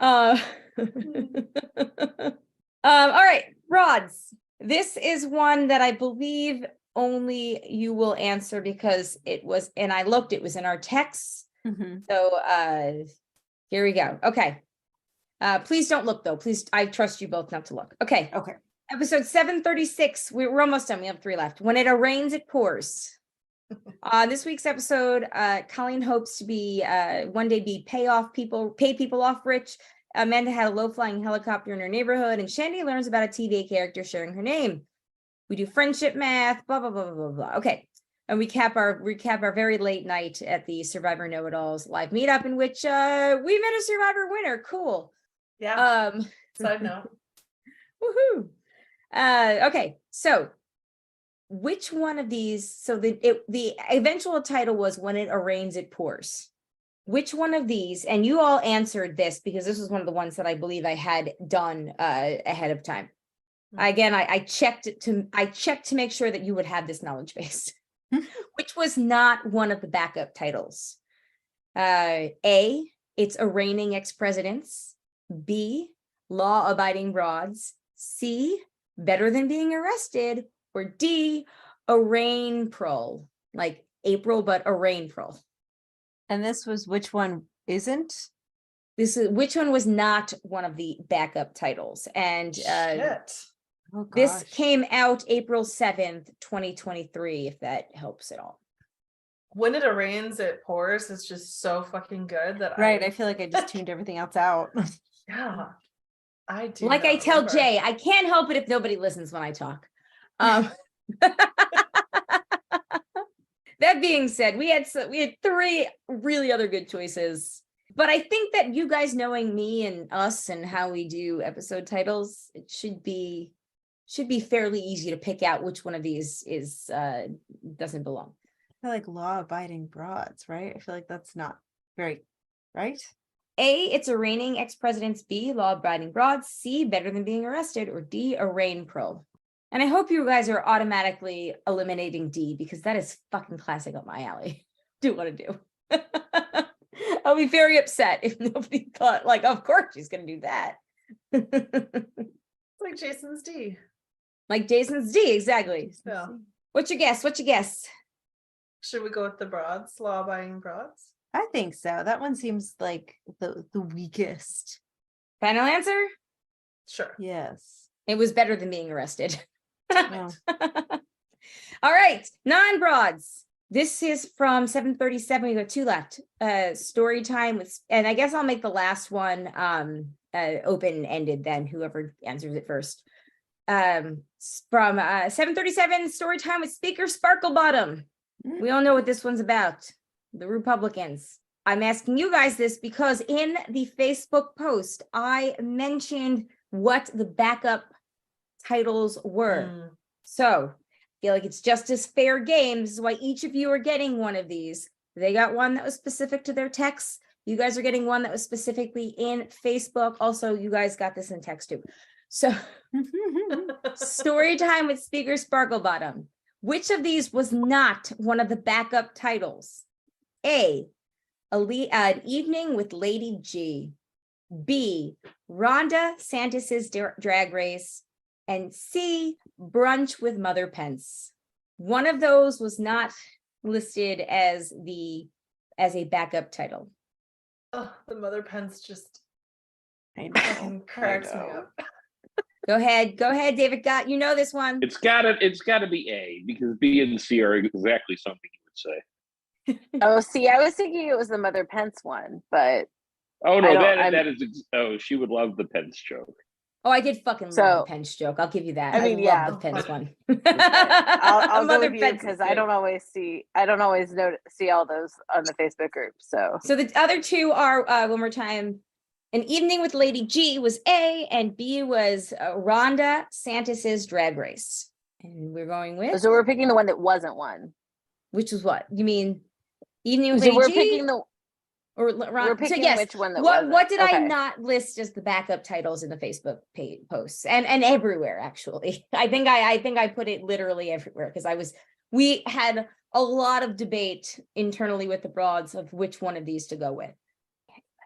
care. All right, rods. This is one that I believe only you will answer because it was, and I looked, it was in our text. So here we go. Okay. Please don't look though. Please, I trust you both not to look. Okay. Okay. Episode 736. We're almost done. We have 3 left. When it rains, it pours. This week's episode, Colleen hopes to be one day pay people off rich. Amanda had a low-flying helicopter in her neighborhood, and Shandy learns about a TV character sharing her name. We do friendship math, blah, blah, blah, blah, blah, blah. Okay. And recap our very late night at the Survivor Know-It-Alls live meetup in which we met a Survivor winner. Cool. Yeah. Side note. Woohoo. Okay. So which one of these, so the eventual title was When It Rains, It Pours. Which one of these, and you all answered this because this was one of the ones that I believe I had done ahead of time. Again, I checked to make sure that you would have this knowledge base, which was not one of the backup titles. A, it's Arraigning Ex-Presidents. B, Law-Abiding Broads. C, Better Than Being Arrested. Or D, Arraign-Prol, like April, but Arraign-Prol. And this was which one isn't? Which one was not one of the backup titles. And Oh, this gosh. came out April 7th, 2023, if that helps at all. When it rains, it pours. It's just so fucking good that Right. I feel like I just tuned everything else out. Yeah. I do. Like I not tell remember. Jay, I can't help it if nobody listens when I talk. That being said, we had 3 really other good choices. But I think that you guys knowing me and us and how we do episode titles, it should be fairly easy to pick out which one of these is doesn't belong. I feel like law-abiding broads, right? I feel like that's not very right. A, it's Arraigning Ex-Presidents. B, Law-Abiding Broads. C, Better Than Being Arrested. Or D, Arraign-Prol. And I hope you guys are automatically eliminating D because that is fucking classic up my alley. Do what to do. I'll be very upset if nobody thought, like, of course she's going to do that. It's like Jason's D. Like Jason's D, exactly. Yeah. What's your guess? Should we go with the broads? Law-abiding broads? I think so. That one seems like the weakest. Final answer? Sure. Yes. It was Better Than Being Arrested. Oh. All right, non-broads. This is from 737. We got 2 left. Story time with, and I guess I'll make the last one open-ended then, whoever answers it first. From 737, story time with Speaker Sparklebottom. We all know what this one's about. The Republicans. I'm asking you guys this because in the Facebook post, I mentioned what the backup titles were. So I feel like it's just as fair game. This is why each of you are getting one of these. They got one that was specific to their text. You guys are getting one that was specifically in Facebook. Also, you guys got this in text too. So story time with Speaker Sparklebottom. Which of these was not one of the backup titles? A, an evening with Lady G. B, Rhonda Santis's drag race. And C, brunch with Mother Pence. One of those was not listed as a backup title. Oh, the Mother Pence just I cracks me up. Go ahead, David. You know this one. It's gotta be A, because B and C are exactly something you would say. Oh, see, I was thinking it was the Mother Pence one, but oh no, that is. Oh, she would love the Pence joke. Oh, I did fucking love the Pence joke. I'll give you that. I mean, love the Pence one. I'll go with you because I don't always see all those on the Facebook group. So the other two are one more time. An evening with Lady G was A, and B was Rhonda Santis's drag race. And we're going with. So we're picking the one that wasn't one. Which is what you mean? Evening with So Lady we're G? picking the. Or we're picking so yes, which one that wasn't. What did I not list as the backup titles in the Facebook posts and everywhere? Actually, I think I put it literally everywhere because we had a lot of debate internally with the broads of which one of these to go with.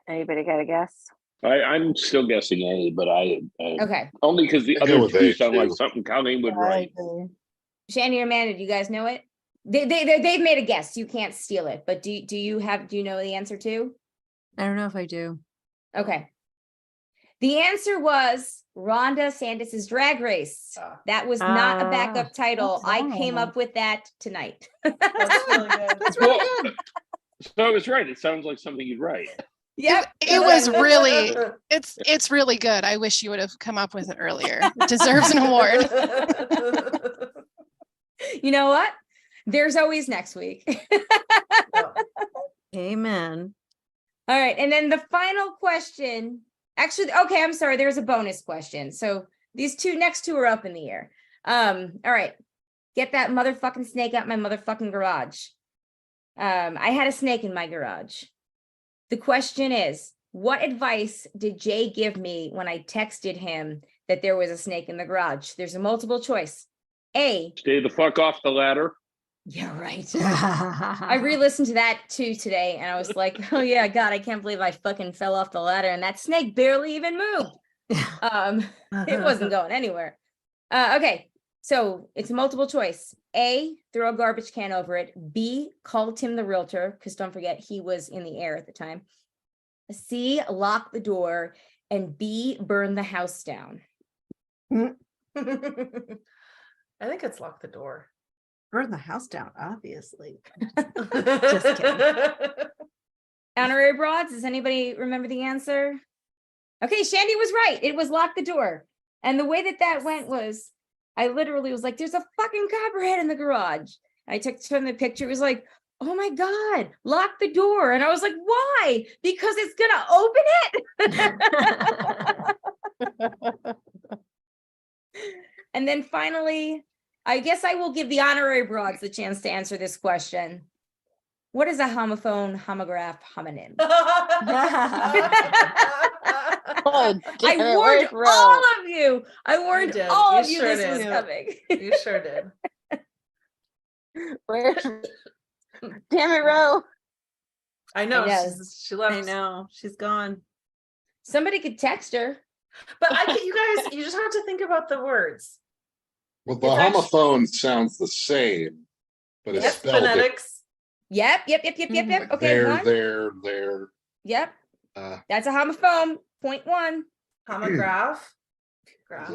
Anybody got a guess? I'm still guessing A, but okay. Only because the other two sound like something Colleen would write. Shandy or Amanda, do you guys know it? They've made a guess. You can't steal it, but do you know the answer too? don't know if I do. Okay. The answer was Rhonda Santis's drag race. That was not a backup title. I came up with that tonight. That's really good. That's really good. So it was right. It sounds like something you'd write. Yep. It was really, it's really good. I wish you would have come up with it earlier. It deserves an award. You know what? There's always next week. Amen. All right. And then the final question, actually, okay, I'm sorry. There's a bonus question. So these next two are up in the air. All right. Get that motherfucking snake out my motherfucking garage. I had a snake in my garage. The question is, what advice did Jay give me when I texted him that there was a snake in the garage? There's a multiple choice. A, stay the fuck off the ladder. Yeah, right. I re-listened to that too today, and I was like, oh yeah, God, I can't believe I fucking fell off the ladder, and that snake barely even moved. It wasn't going anywhere. Okay, so it's a multiple choice. A, throw a garbage can over it. B, call Tim the realtor, because don't forget, he was in the air at the time. C, lock the door. And B, burn the house down. I think it's lock the door. Burn the house down, obviously. Just kidding. Honorary broads, does anybody remember the answer? Okay, Shandy was right. It was lock the door. And the way that went was, I literally was like, there's a fucking copperhead in the garage. I took from the picture. It was like, oh my God, lock the door. And I was like, why? Because it's going to open it. And then finally, I guess I will give the honorary broads the chance to answer this question. What is a homophone, homograph, homonym? I warned all of you. I warned all of you this was coming. You sure did. Damn it, Ro. I know. She left. I know. She's gone. Somebody could text her. But you guys, you just have to think about the words. Well, the homophone sounds the same, but it's spelled phonetics. Yep. Okay. There. Yep. That's a homophone. Point one. Homograph. Graph.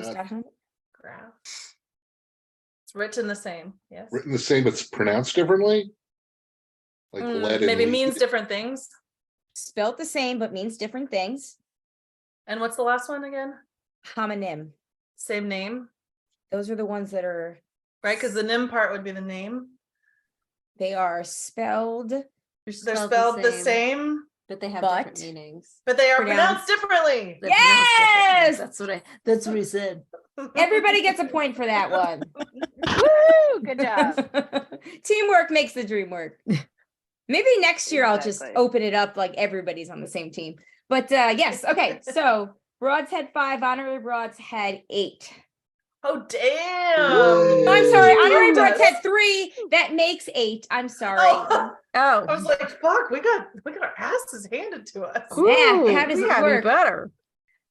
Graph. It's written the same. Yes. Written the same, but it's pronounced differently. Like lead. Maybe means different things. Spelled the same, but means different things. And what's the last one again? Homonym. Same name. Those are the ones that are right, because the nym part would be the name. They are spelled They're spelled the same, but they have But- different meanings. but they are Pronounced- pronounced differently. They're pronounced Yes! differently. That's what he said. Everybody gets a point for that one. Woo! Good job. Teamwork makes the dream work. Maybe next year I'll just Exactly. open it up like everybody's on the same team. But yes, okay. So Broads had 5, honorary Broads had 8. Oh damn! I'm sorry, honorary Goodness. Broads had 3. That makes 8. I'm sorry. Oh, I Oh, was like, fuck, we got our asses handed to us. Man, how does we it gotta work? be better.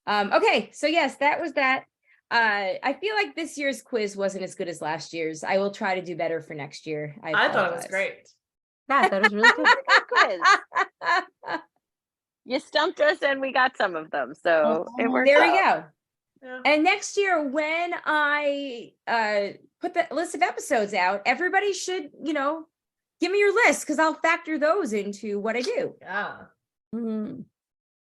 Okay, so yes, that was that. I feel like this year's quiz wasn't as good as last year's. I will try to do better for next year. I thought it was apologize. great. Yeah, that was really good. Quiz. You stumped us and we got some of them. So it worked There out. we go. Yeah. And next year, when I put the list of episodes out, everybody should, give me your list because I'll factor those into what I do. Yeah. Mm.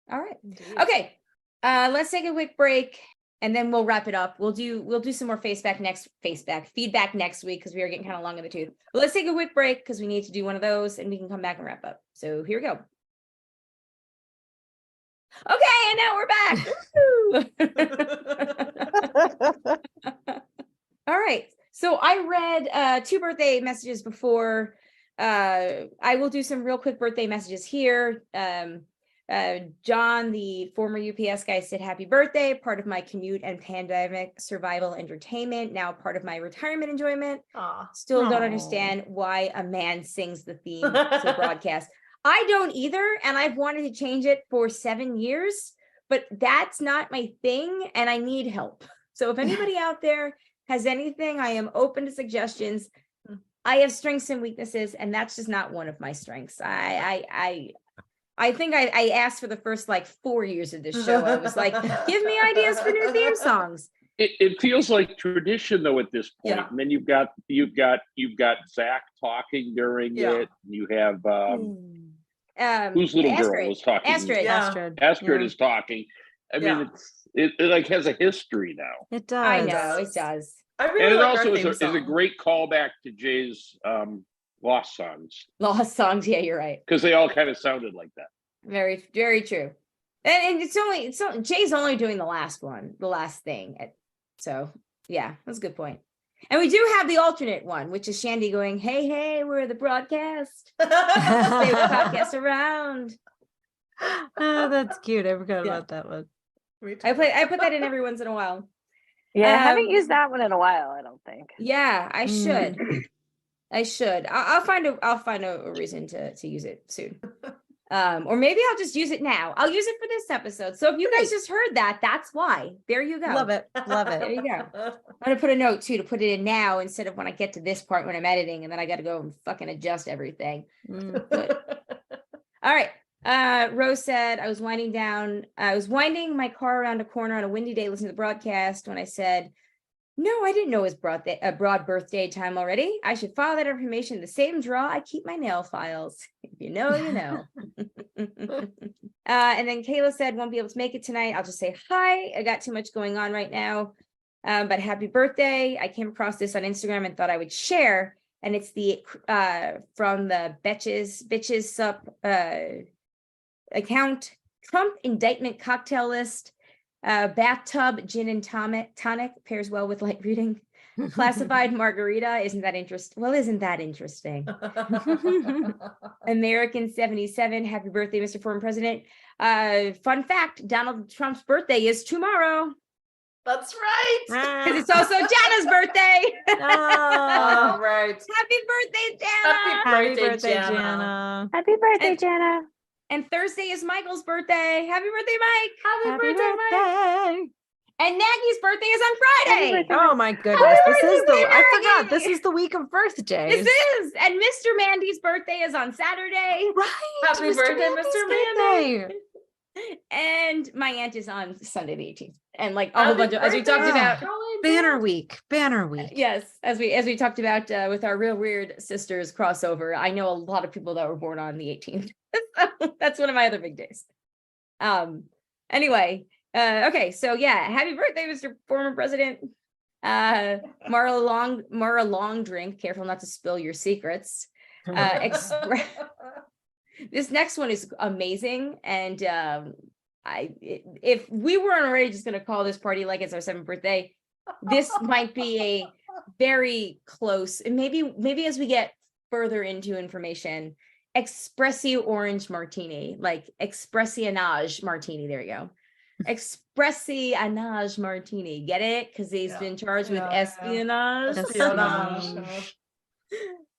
All right. Indeed. Okay. Let's take a quick break and then we'll wrap it up. We'll do some more feedback next week because we are getting kind of long in the tooth. But let's take a quick break because we need to do one of those and we can come back and wrap up. So here we go. Okay, and now we're back. All right. So I read 2 birthday messages before. I will do some real quick birthday messages here. John, the former UPS guy, said happy birthday, part of my commute and pandemic survival entertainment, now part of my retirement enjoyment. Aw. Still don't Aw. understand why a man sings the theme to the broadcast. I don't either, and I've wanted to change it for 7 years, but that's not my thing, and I need help. So if anybody out there has anything, I am open to suggestions. I have strengths and weaknesses, and that's just not one of my strengths. I think I asked for the first 4 years of this show. I was like, give me ideas for new theme songs. It feels like tradition though at this point. Yeah. And then you've got Zach talking during Yeah. it. You have Hmm. whose little girl Astrid. was talking? Astrid. Yeah. Astrid. Astrid Yeah. is talking. I Yeah. mean, it has a history now. It does. I know it does. I really And it like also our is theme a song. great callback to Jay's Lost Songs, Lost songs. Yeah, you're right. because they all kind of sounded like that. Very, very true. And it's only Jay's only doing the last thing. So yeah, that's a good point. And we do have the alternate one, which is Shandy going, hey, we're the broadcast. Stay the podcast around. Oh, that's cute. I forgot Yeah. about that one. I put that in every once in a while. Yeah, I haven't Um, used that one in a while, I don't think. Yeah, I should. I should. I'll find a reason to use it soon. Or maybe I'll just use it now. I'll use it for this episode. So if you guys just heard that, that's why. There you go. Love it. Love There it. you go. I'm gonna put a note too to put it in now instead of when I get to this part when I'm editing and then I got to go and fucking adjust everything. Mm. All right. Rose said I was winding my car around a corner on a windy day listening to the broadcast when I said, no, I didn't know it was broad birthday time already. I should file that information in the same drawer I keep my nail files. If you know, you know. And then Kayla said, won't be able to make it tonight. I'll just say hi. I got too much going on right now. But happy birthday. I came across this on Instagram and thought I would share. And it's the from the bitches sup account, Trump indictment cocktail list. Bathtub gin and tonic pairs well with light reading. Classified margarita. Isn't that interesting? Well, isn't that interesting? American 77. Happy birthday, Mr. Former President. Fun fact, Donald Trump's birthday is tomorrow. That's right. Because it's also Jana's birthday. Oh, All right. Happy birthday, Jana. Happy birthday, Jana. Happy birthday, And- Jana. And Thursday is Michael's birthday. Happy birthday, Mike. Happy birthday. And Maggie's birthday is on Friday. Oh my goodness. Happy This is birthday, I forgot. Maggie. This is the week of birthdays. This is. And Mr. Mandy's birthday is on Saturday. Right. Happy birthday, Mr. Mandy. And my aunt is on Sunday the 18th. And a whole bunch of, as we talked about. Banner week. Yes, as we talked about with our Real Weird Sisters crossover, I know a lot of people that were born on the 18th. That's one of my other big days. Anyway, okay, so yeah, happy birthday, Mr. Former President. Mara Long Drink, careful not to spill your secrets. This next one is amazing, and if we weren't already just gonna call this party like it's our 7th birthday, this might be a very close, and maybe as we get further into information, espresso orange martini, like espressionage martini. There you go. Espressionage martini. Get it? Because he's been charged with espionage. Espionage.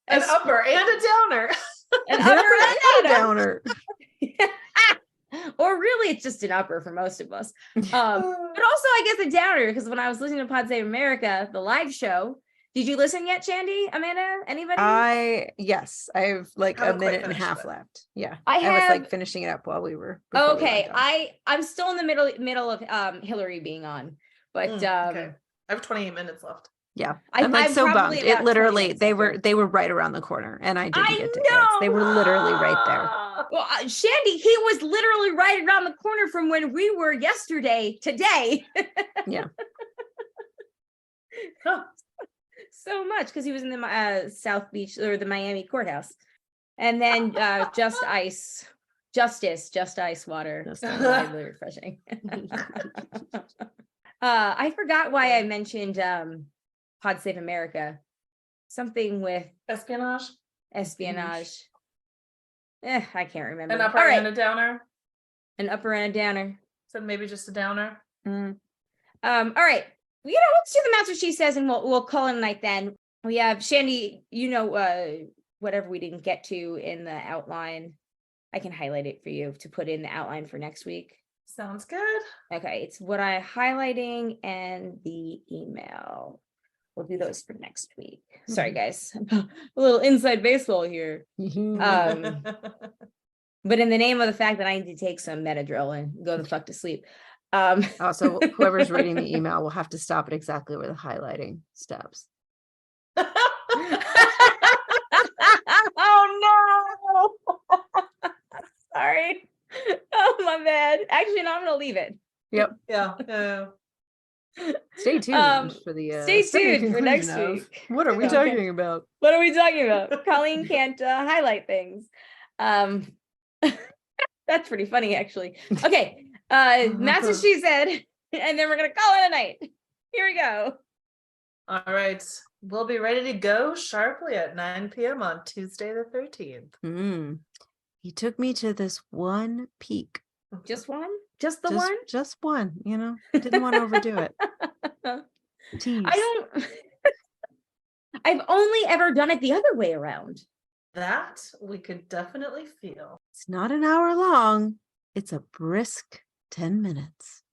An upper and a downer. An upper and a downer. Or really, it's just an upper for most of us. But also, I guess a downer, because when I was listening to Pod Save America, the live show, did you listen yet, Shandy, Amanda? Anybody? Yes, I have like a minute and a half left. Yeah, I was like finishing it up while we were. Okay, I'm still in the middle of Hillary being on, but okay. I have 28 minutes left. Yeah, I'm like so bummed. It literally they were right around the corner, and I didn't get tickets. They were literally right there. Well, Shandy, he was literally right around the corner from when we were yesterday. Today, yeah. So much because he was in the South Beach or the Miami courthouse, and then just ice water. Really refreshing. I forgot why I mentioned Pod Save America. Something with espionage. I can't remember. An upper and a downer. An upper and a downer. So maybe just a downer. All right. Let's do the Master She Says, and we'll call it a night then. We have Shandy, whatever we didn't get to in the outline, I can highlight it for you to put in the outline for next week. Sounds good. Okay, it's what I'm highlighting and the email. We'll do those for next week. Sorry, guys. A little inside baseball here. But in the name of the fact that I need to take some Benadryl and go the fuck to sleep. Also, whoever's reading the email will have to stop at exactly where the highlighting stops. Oh no! Sorry. Oh my bad. Actually, no, I'm gonna leave it. Yep. Yeah. Stay tuned for the. Stay tuned for next week. What are we talking about? What are we talking about? Colleen can't highlight things. That's pretty funny, actually. Okay. Master She Said, and then we're gonna call it a night. Here we go. All right, we'll be ready to go sharply at 9 p.m. on Tuesday the 13th. He took me to this one peak. Just one? Just the one? Just one. Didn't want to overdo it. Tease. I've only ever done it the other way around. That we could definitely feel. It's not an hour long. It's a brisk 10 minutes.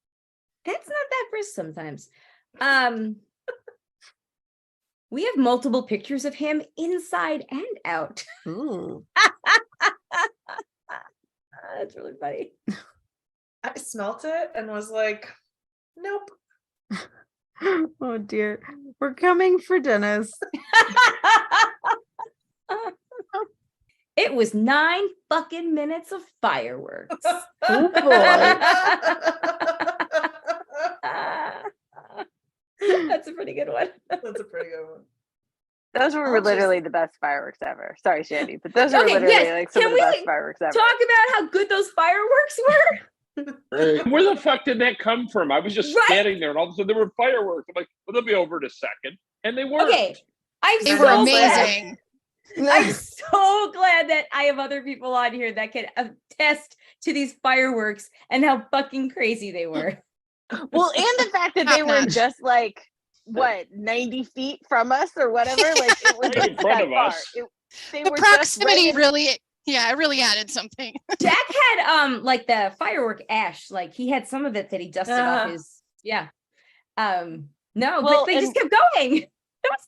That's not that brisk sometimes. We have multiple pictures of him inside and out. Ooh. That's really funny. I smelt it and was like, nope. Oh dear. We're coming for Dennis. It was 9 fucking minutes of fireworks. Oh boy. That's a pretty good one. That's a pretty good one. Those were literally the best fireworks ever. Sorry, Shandy, but those were literally like some of the best fireworks ever. Talk about how good those fireworks were. Where the fuck did that come from? I was just standing there, and all of a sudden there were fireworks. I'm like, well, they'll be over in a second, and they weren't. Okay, they were amazing. I'm so glad that I have other people on here that can attest to these fireworks and how fucking crazy they were. Well, and the fact that they were just like 90 feet from us or whatever, like it was right in front of us. The proximity really added something. Jack had like the firework ash, like he had some of it that he dusted off his but they just kept going.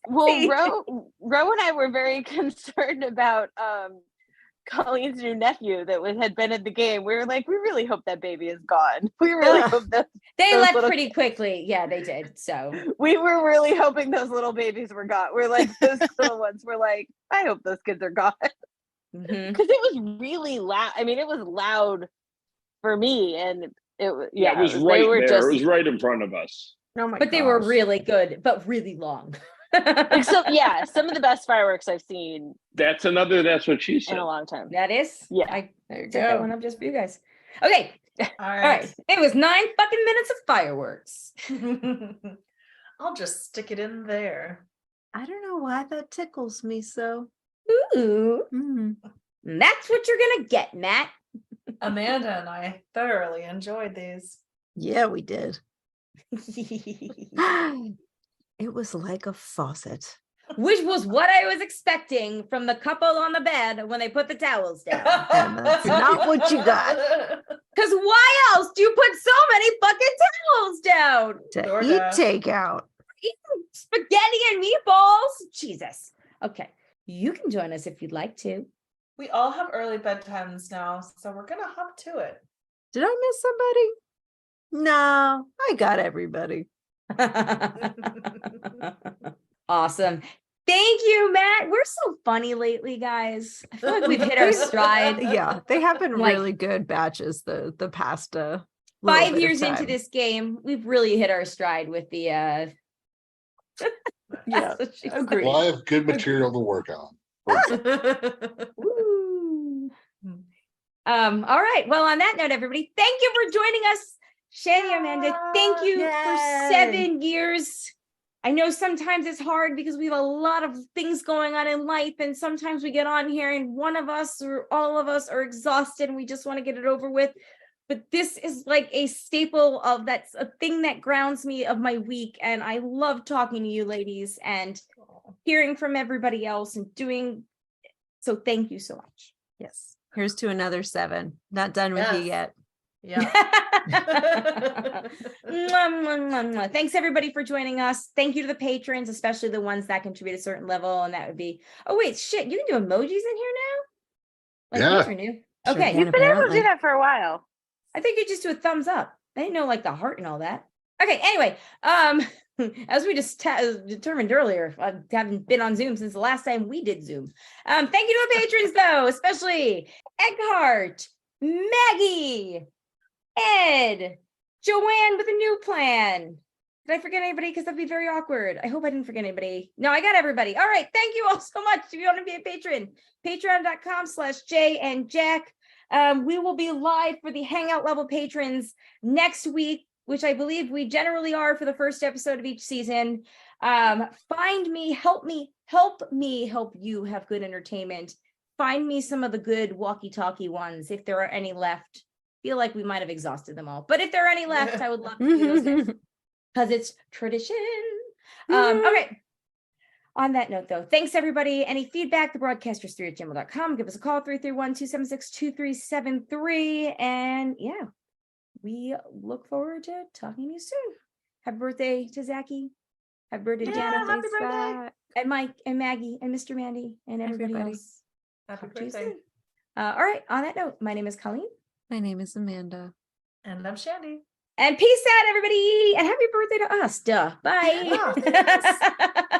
Well, Ro and I were very concerned about Colleen's new nephew that had been at the game. We were like, we really hope that baby is gone. We really hope that they left pretty quickly. Yeah, they did. So we were really hoping those little babies were gone. We're like, those little ones. We're like, I hope those kids are gone. Because it was really loud. I mean, it was loud for me, and it was right there. It was right in front of us. Oh my but they were really good, but really long. Like, so yeah, some of the best fireworks I've seen That's what she in said. a long time. That is? Yeah. I There you set that go. one up just for you guys. Okay. All All right. It was 9 fucking minutes of fireworks. I'll just stick it in there. I don't know why that tickles me so. Ooh. Mm. That's what you're going to get, Matt. Amanda and I thoroughly enjoyed these. Yeah, we did. It was like a faucet. Which was what I was expecting from the couple on the bed when they put the towels down. And that's not what you got. Because why else do you put so many fucking towels down? To DoorDash. eat takeout. Eating spaghetti and meatballs? Jesus. Okay. You can join us if you'd like to. We all have early bedtimes now, so we're gonna hop to it. Did I miss somebody? No, I got everybody. Awesome. Thank you, Matt. We're so funny lately, guys. I feel like we've hit our stride. Yeah, they have been Like- really good batches the past 5 little bit of years into time. this game, we've really hit our stride with the Yeah, that's what she said. agreed. Well, I have good material to work on. Woo. All right. Well, on that note, everybody, thank you for joining us. Shandy, Amanda, thank you for Yay. 7 years. I know sometimes it's hard because we have a lot of things going on in life, and sometimes we get on here and one of us or all of us are exhausted and we just want to get it over with. But this is like a staple of that's a thing that grounds me of my week. And I love talking to you ladies and hearing from everybody else and doing. So thank you so much. Yes. Here's to another 7. Not done with you Yes. yet. Yeah. Mwah, mwah, mwah, mwah. Thanks everybody for joining us. Thank you to the patrons, especially the ones that contribute a certain level. And that would be, oh wait, shit, you can do emojis in here now? Like Yeah. these are new. Sure Okay. can, You've been able to apparently. do that for a while. I think you just do a thumbs up. I didn't know like the heart and all that. Okay, anyway, as we just determined earlier, I haven't been on Zoom since the last time we did Zoom. Thank you to the patrons though, especially Eckhart, Maggie, Ed, Joanne with a new plan. Did I forget anybody? Because that'd be very awkward. I hope I didn't forget anybody. No, I got everybody. All right, thank you all so much. If you want to be a patron, patreon.com/Jay and Jack. We will be live for the Hangout level patrons next week, which I believe we generally are for the first episode of each season. Find me, help you have good entertainment. Find me some of the good walkie-talkie ones, if there are any left. Feel like we might have exhausted them all, but if there are any left, I would love to do those next, because it's tradition. Okay. On that note, though, thanks everybody. Any feedback, thebroadcasters3@gmail.com. Give us a call, 331-276-2373. And yeah, we look forward to talking to you soon. Happy birthday to Zachy. Happy birthday to Jana. happy birthday. And Mike and Maggie and Mr. Mandy and everybody else. Happy Talk to you birthday. soon. All right. On that note, my name is Colleen. My name is Amanda. And I'm Shandy. And peace out, everybody. And happy birthday to us. Duh. Bye. Yeah.